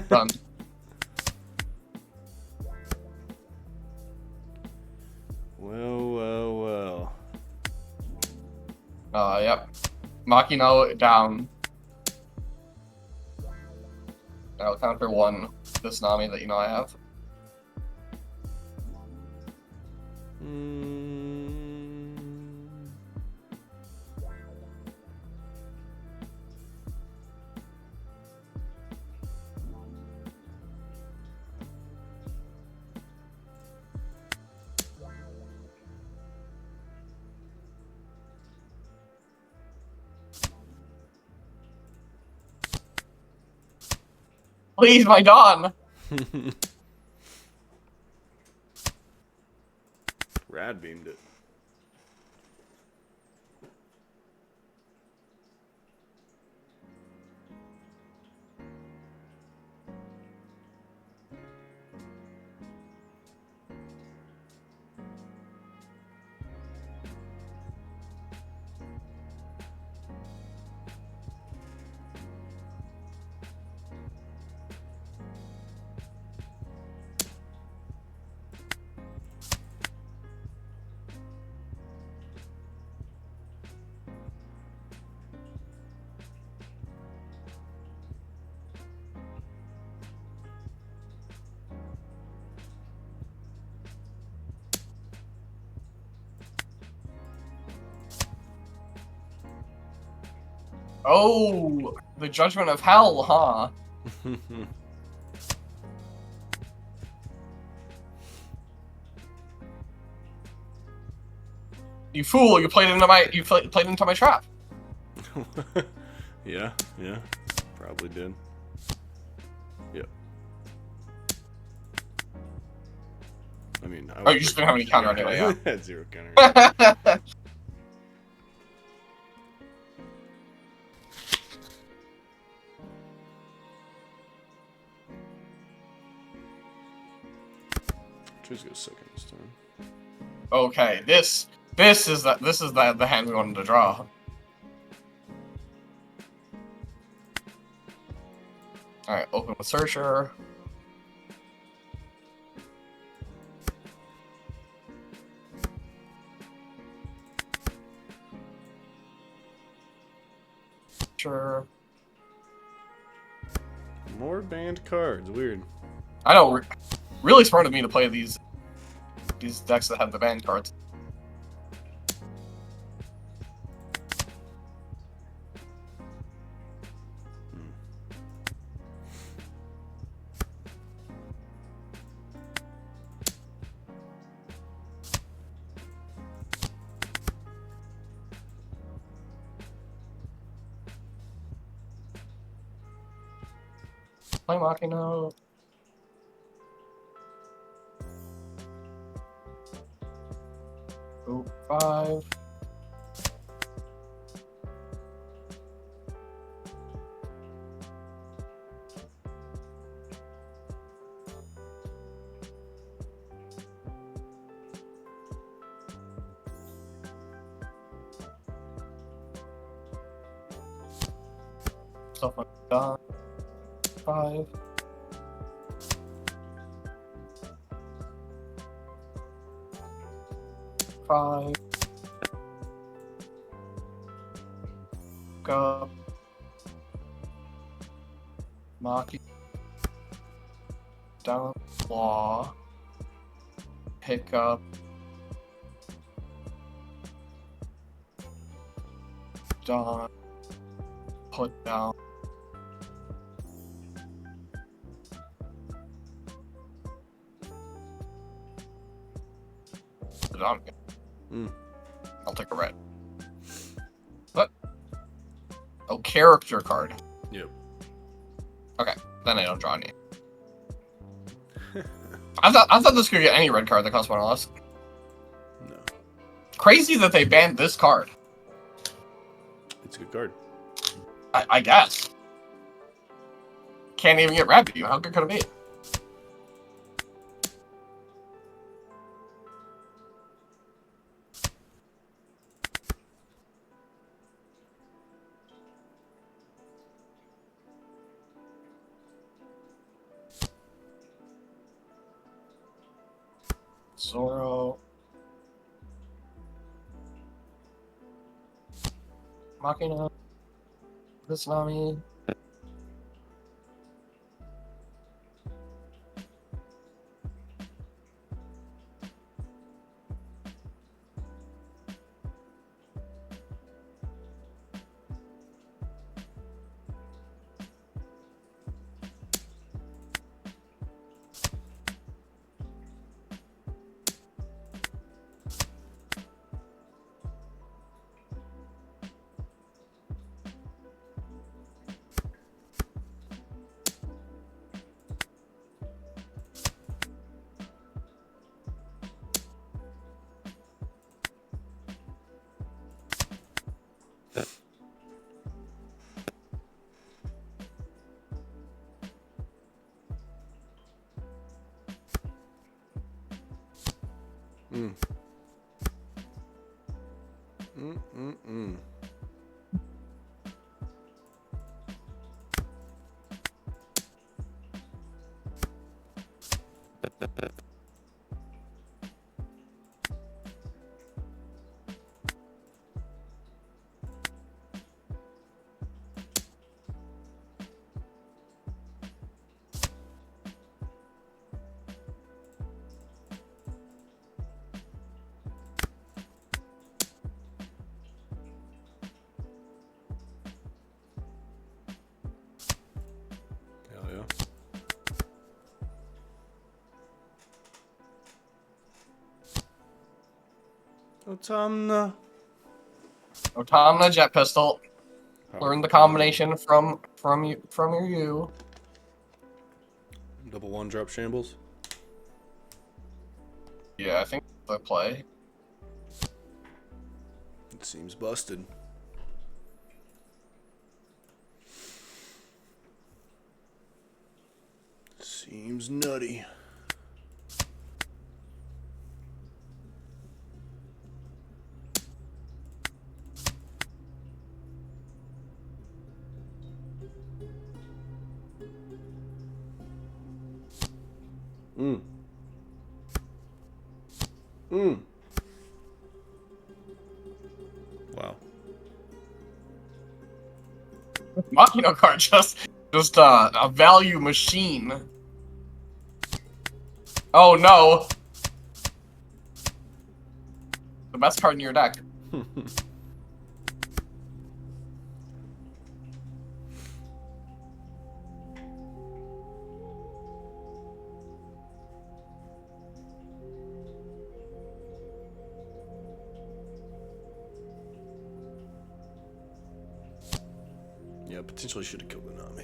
Done. Well. Yep. Makino down. I'll counter 1 this Nami that you know I have. Please, my Dawn. Rad beamed it. Oh, the Judgment of Hell, huh? You fool! You played into my trap. Yeah, probably did. Yep. I mean, Oh, you just didn't have any counter anyway. Yeah. I had 0 counter. Choose go second this time. Okay, this is the hand we wanted to draw. All right, open with Searcher. Sure. More banned cards. Weird. I know. Really smart of me to play these decks that have the banned cards. Play Machina. Go 5. Stuff like that. 5. Go. Maki. Down. Claw. Pick up. Dawn. Put down. Put it on again. I'll take a red. What? Oh, character card. Yep. Okay, then I don't draw any. I thought this could get any red card that costs 1 or less. No. Crazy that they banned this card. It's a good card. I guess. Can't even get red view. How good could it be? Zoro. Machina. Tsunami. Mm. Mm-mm-mm. Hell yeah. Autumna. Autumna jet pistol. Learn the combination from you. Double one drop shambles. Yeah, I think the play. It seems busted. Seems nutty. Mm. Mm. Wow. Machina card just a value machine. Oh no! The best card in your deck. Yeah, potentially should have killed the Nami.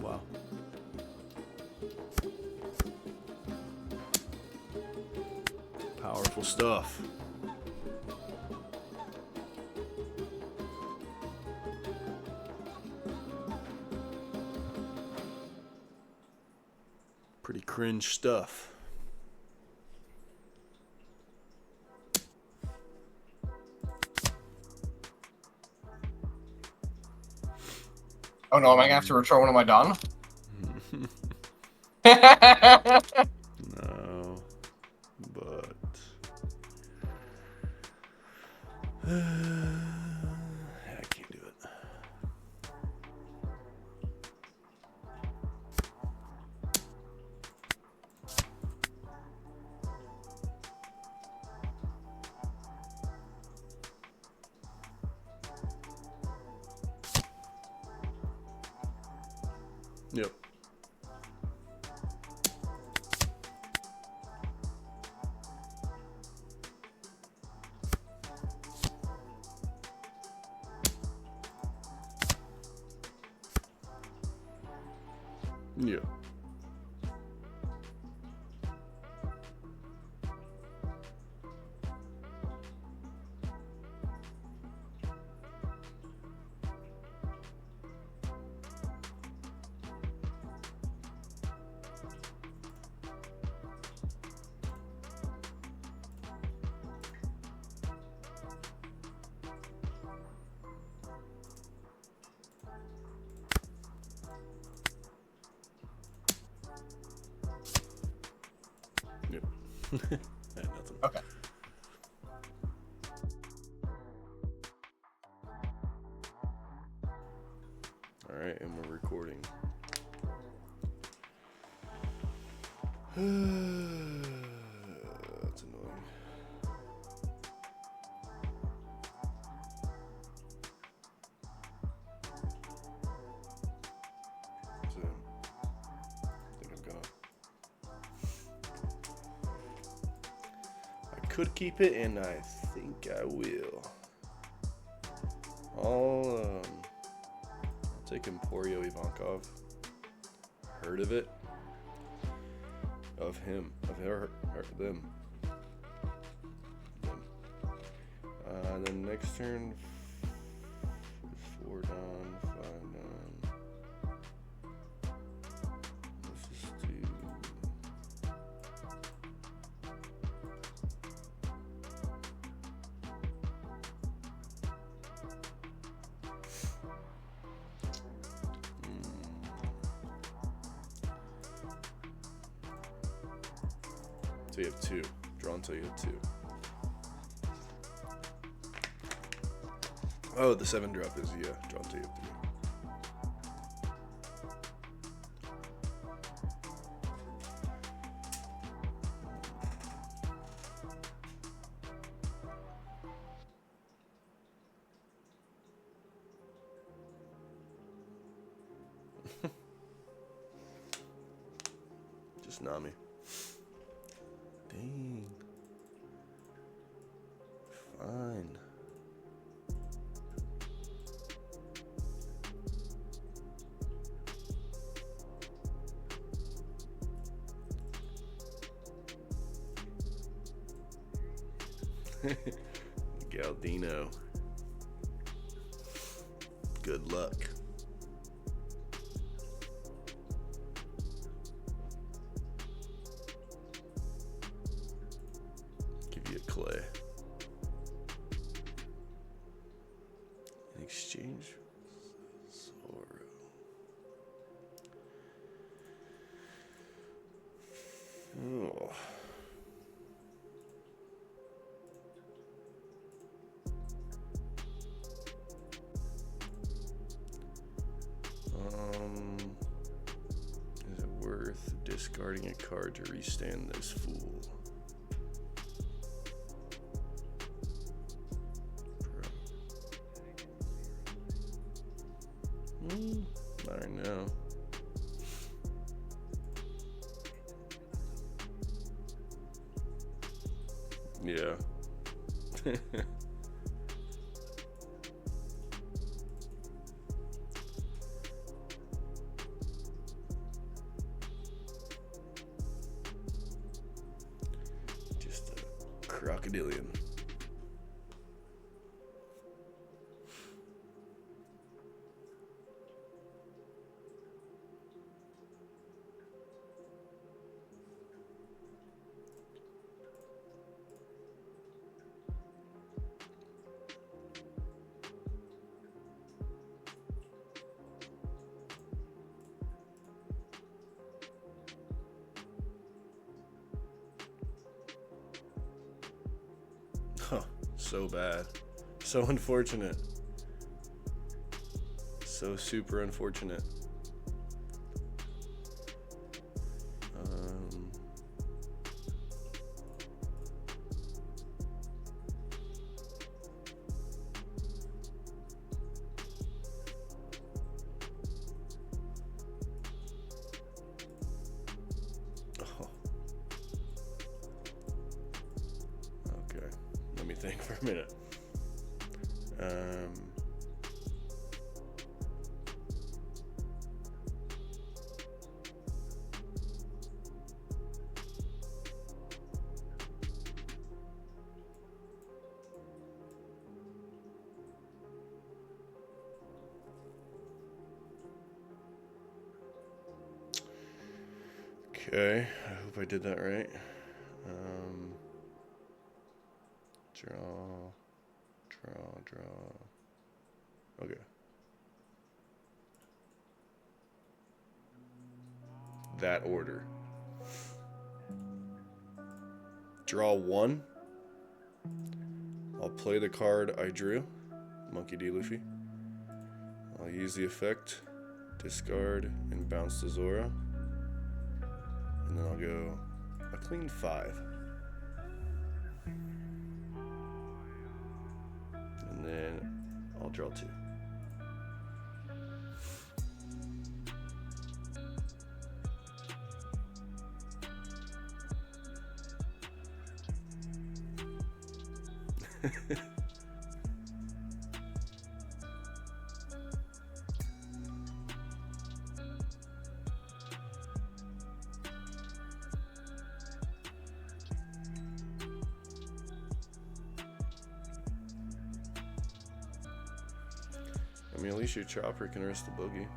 Wow. Powerful stuff. Pretty cringe stuff. Oh no, am I gonna have to return one of my done? No, but I can't do it. Yep. Yeah. Yep. Nothing. Okay. All right, and we're recording. That's annoying. So, I think I'm gonna. I could keep it, and I think I will. I'll take Emporio Ivankov. Heard of it? Of him. Of her them. Then next turn, 4 down, 5 down. Let's just do. So you have 2. Draw until you have 2. Oh, the 7 drop is, yeah, draw until you have 3. Just Nami. Dang. Fine. Galdino. Good luck. Give you a clay. In exchange, sorrow. Oh. Is it worth discarding a card to restand this fool? I don't know. Yeah. Just a crocodilian. Huh, so bad. So unfortunate. So super unfortunate. Oh. Okay, let me think for a minute. Okay, I hope I did that right. Draw. Okay. That order. Draw 1. I'll play the card I drew, Monkey D. Luffy. I'll use the effect, discard, and bounce to Zora. And then I'll go a clean 5. And then I'll draw 2. I mean, at least your chopper can rest the boogie.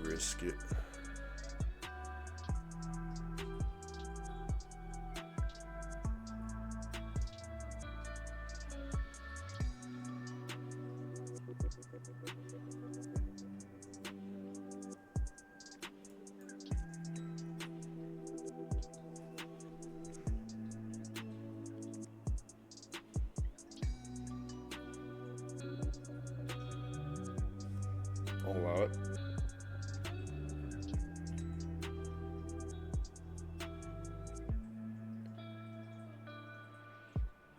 Risk it. I'll allow it.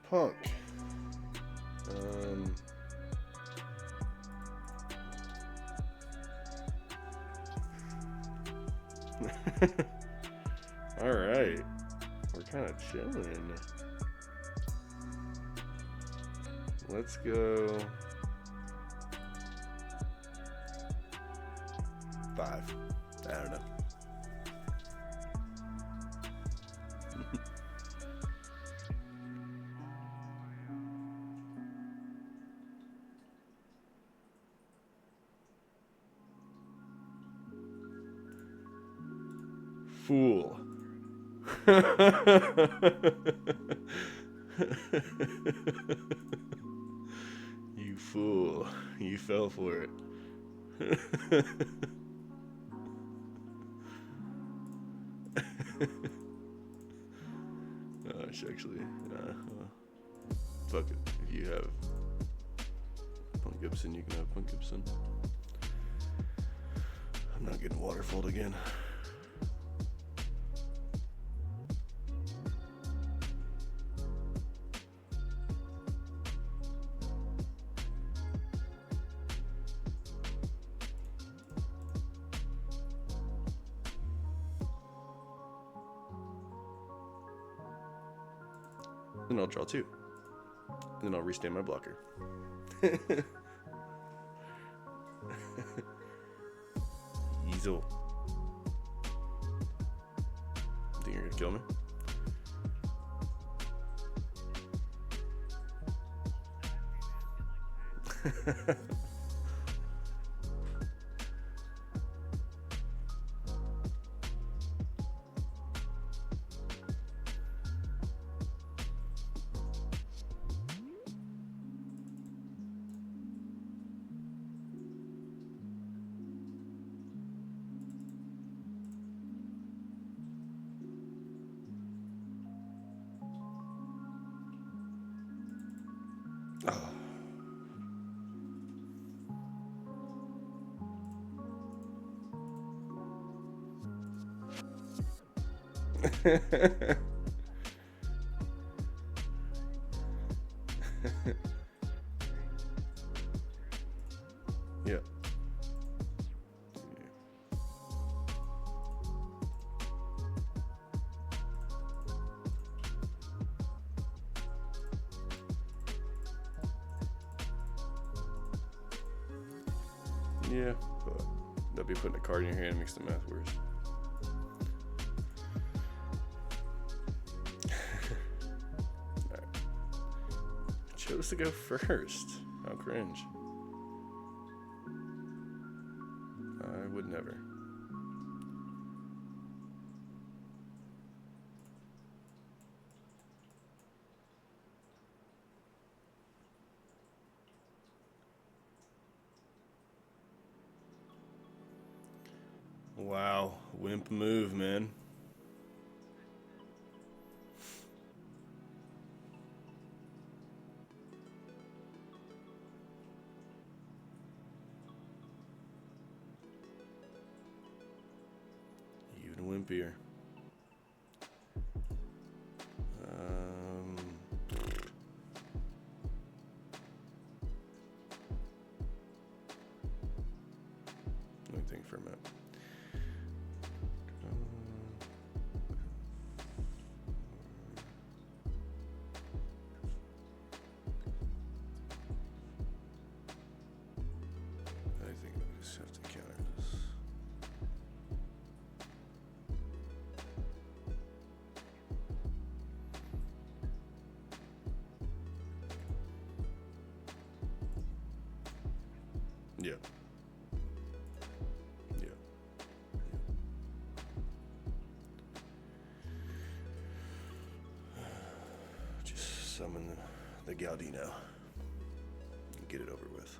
Punk. All right, we're kind of chilling. Let's go 5. I don't know. Fool. You fool. You fell for it. Gosh, actually, fuck it. If you have Punk Gibson, you can have Punk Gibson. I'm not getting waterfalled again. Then I'll draw 2. And then I'll restate my blocker. Easel. Think you're gonna kill me? Yeah. Yeah, but that'd be putting a card in your hand, makes the math worse. Alright. Chose to go first. How cringe. I would never. Wow, wimp move, man. wimpier. Let me think for a minute. I think I just have to counter this. Yeah. Yeah. Just summon the Galdino and get it over with.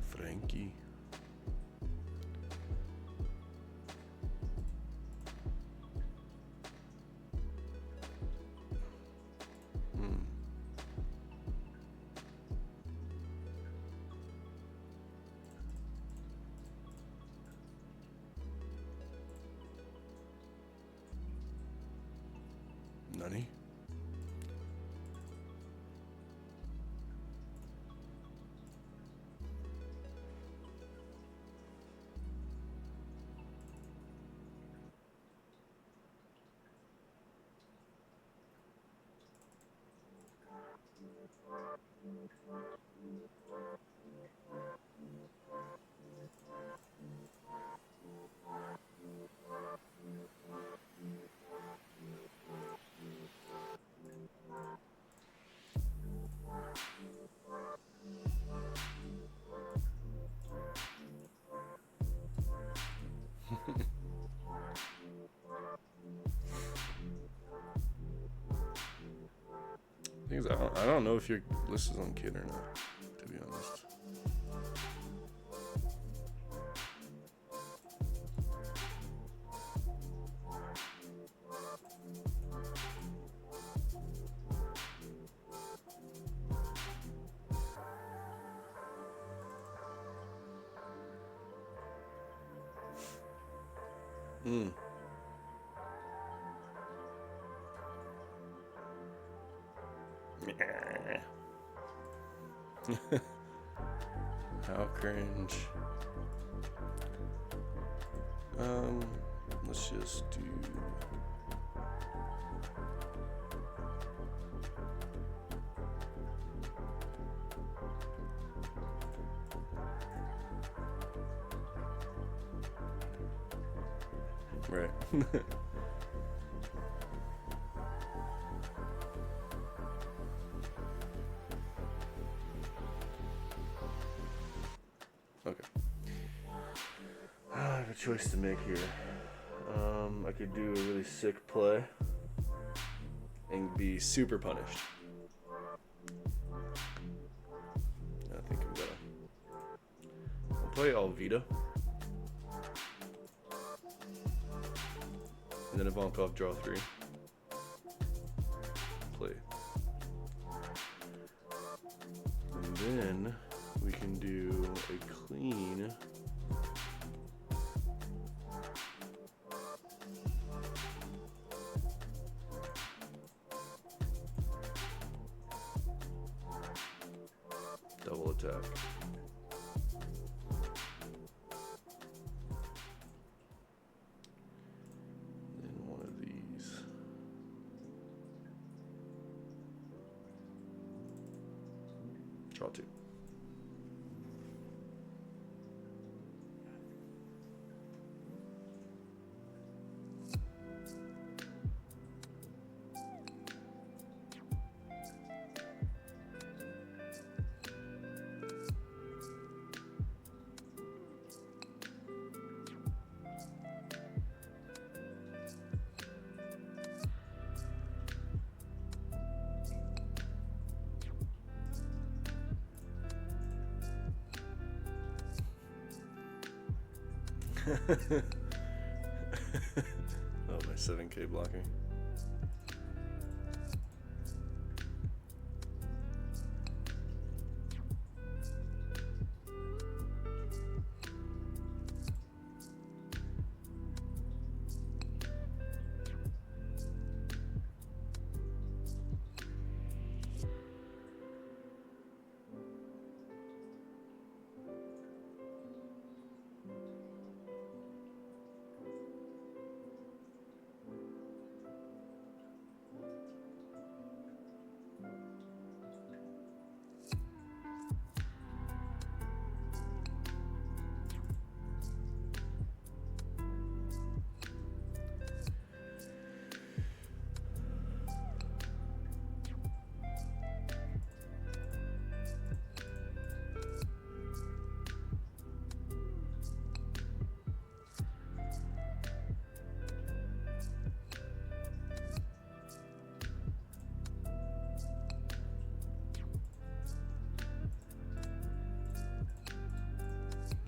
Frankie. Nani? Things I don't know if your list is on kid or not, to be honest. How cringe. Let's just do. Right. Okay. I have a choice to make here. I could do a really sick play and be super punished. I think I'm gonna. I'll play Alvita. And then Ivankov draw 3. Play. And then we can do a clean. Double attack. Then one of these. Draw 2. Oh, my 7K blocker.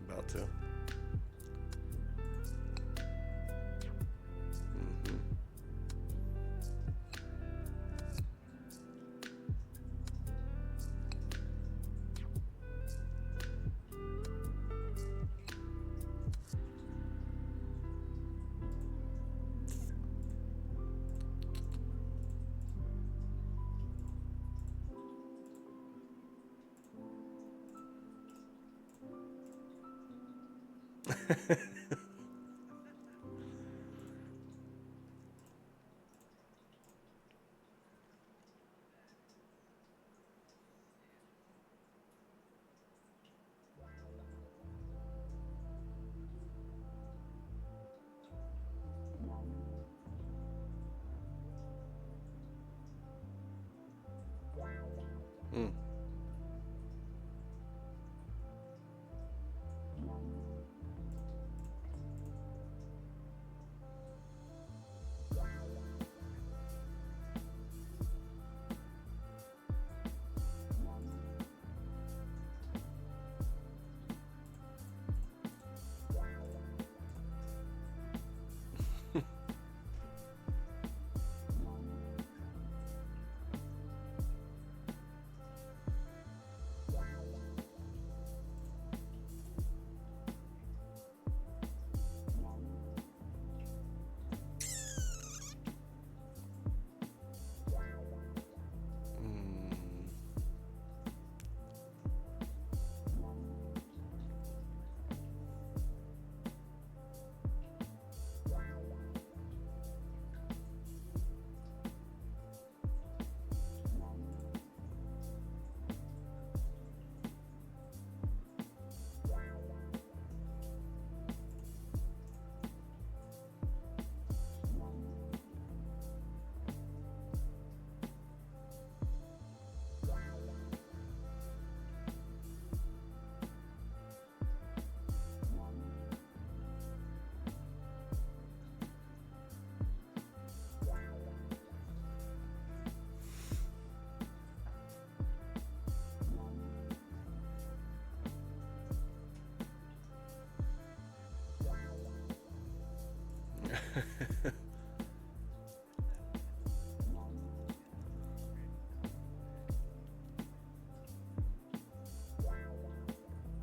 About to. Mm.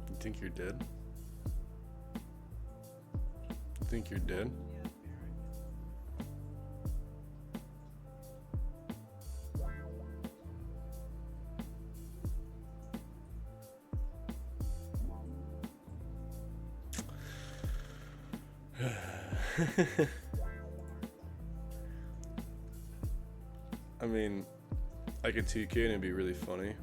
You think you're dead? You think you're dead? I mean, I could TK and it'd be really funny.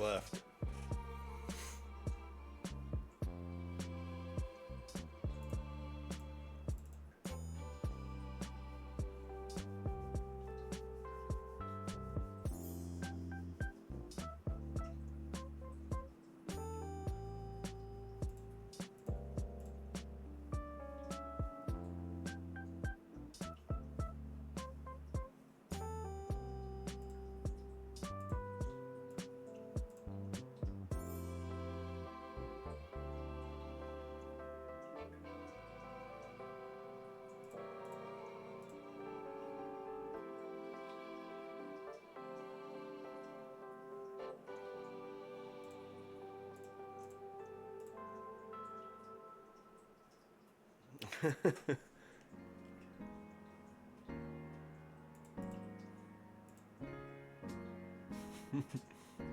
left.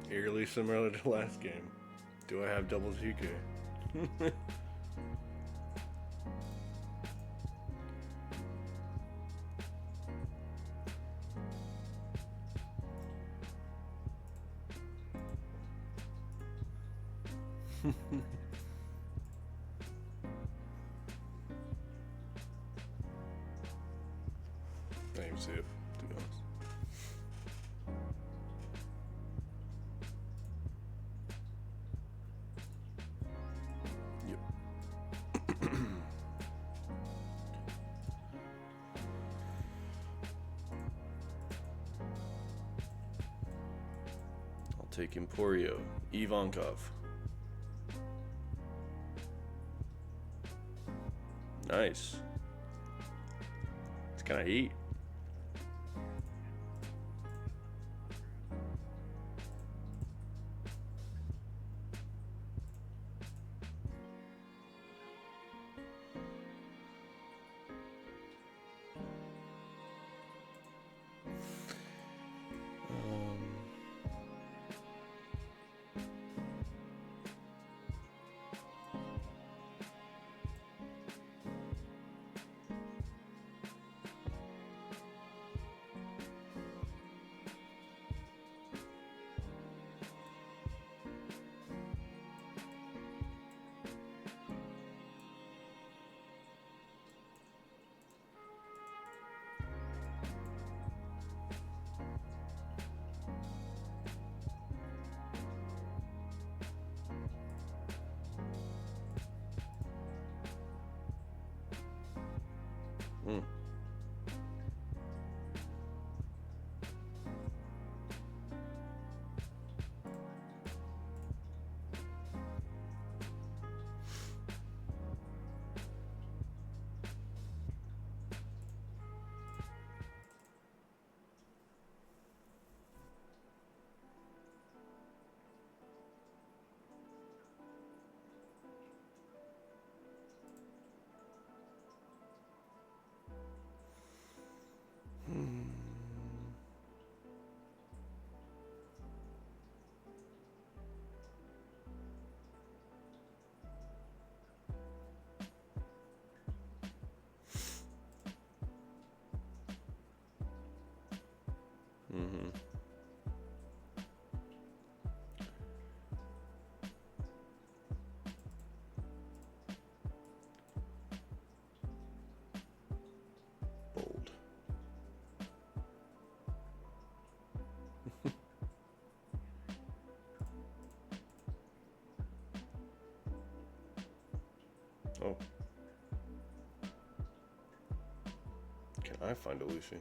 Eerily similar to the last game. Do I have double GK? I didn't even see it, to be honest. Yep. I'll take Emporio, Ivankov. Nice. It's kind of heat. Mm. Mm-hmm. Bold. Oh. Can I find a Lucy?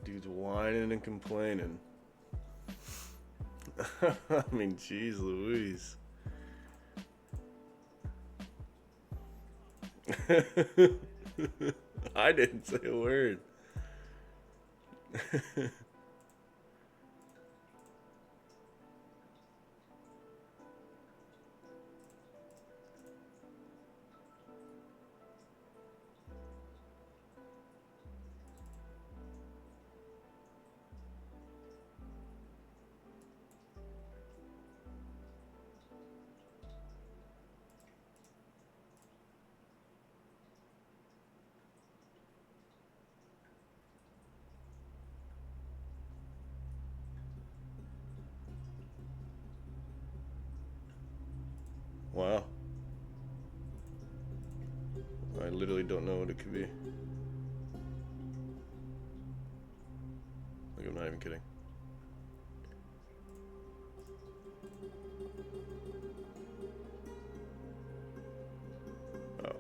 Dude's whining and complaining. I mean, jeez Louise. I didn't say a word. Wow. I literally don't know what it could be. Like, I'm not even kidding. Oh.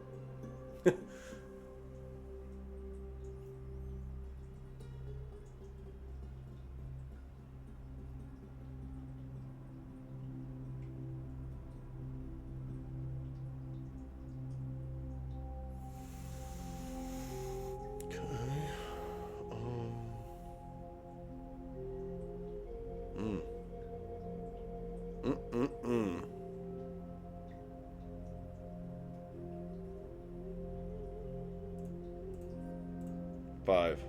Mm-mm-mm. 5.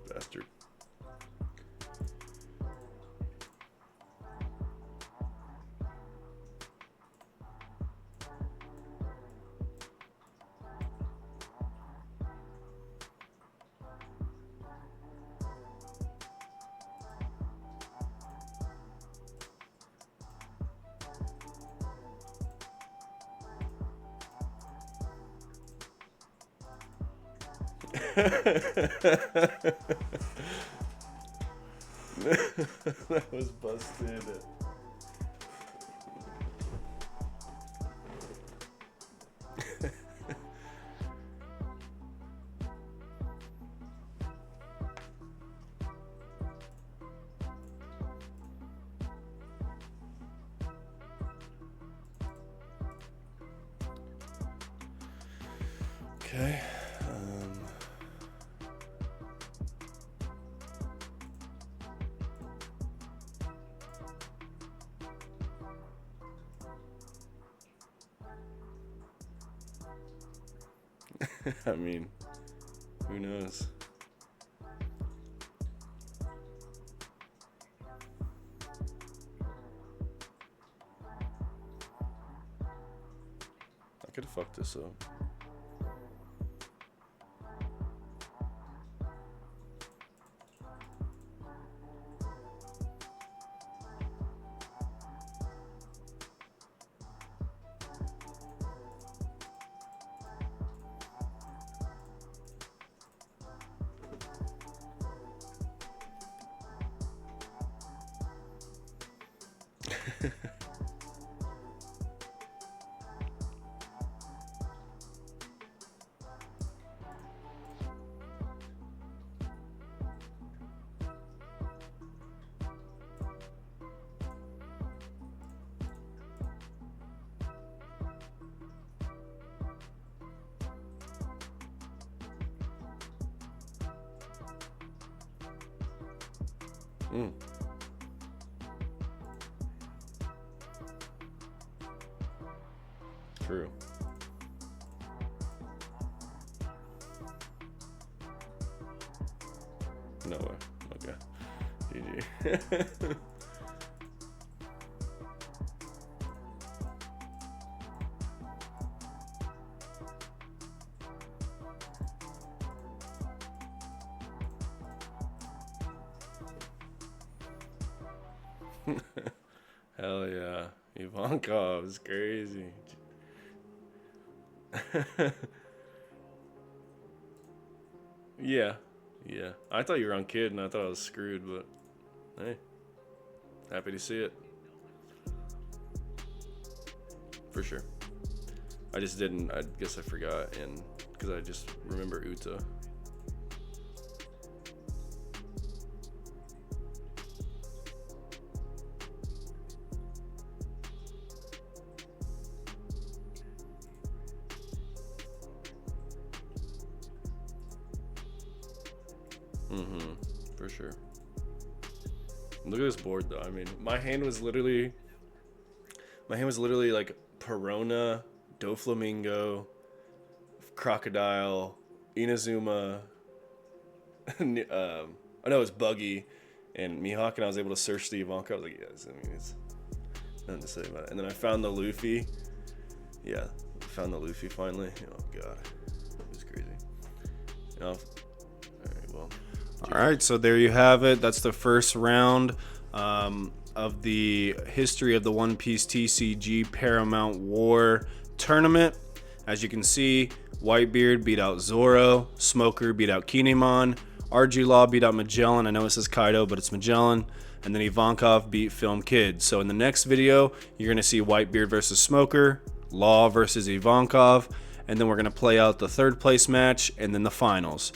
Bastard. That was busted. Okay. I mean, who knows? I could have fucked this up. Mm. True. No way. Okay. GG. Hell yeah. Ivankov is crazy. Yeah. Yeah. I thought you were on kid and I thought I was screwed, but hey. Happy to see it. For sure. I just didn't, I guess I forgot, and because I just remember Uta. For sure. Look at this board though. I mean, my hand was literally like Perona, Doflamingo, Crocodile, Inazuma. I know it's Buggy and Mihawk, and I was able to search the Ivanka. I was like, yes, I mean, it's nothing to say about it. And then I found the Luffy. Yeah, found the Luffy finally. Oh god, it was crazy. You know, all right, well. All right, so there you have it. That's the first round of the history of the One Piece TCG Paramount War tournament. As you can see, Whitebeard beat out Zoro, Smoker beat out Kinemon, RG Law beat out Magellan. I know it says Kaido, but it's Magellan. And then Ivankov beat Film Kid. So in the next video, you're going to see Whitebeard versus Smoker, Law versus Ivankov, and then we're going to play out the third place match and then the finals.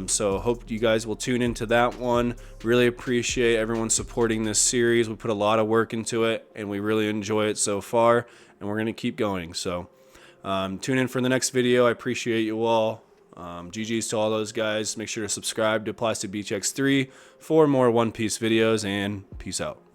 So hope you guys will tune into that one. Really appreciate everyone supporting this series. We put a lot of work into it and we really enjoy it so far, and we're going to keep going. So tune in for the next video. I appreciate you all. GG's to all those guys. Make sure to subscribe to Plastic Beach X3 for more One Piece videos, and peace out.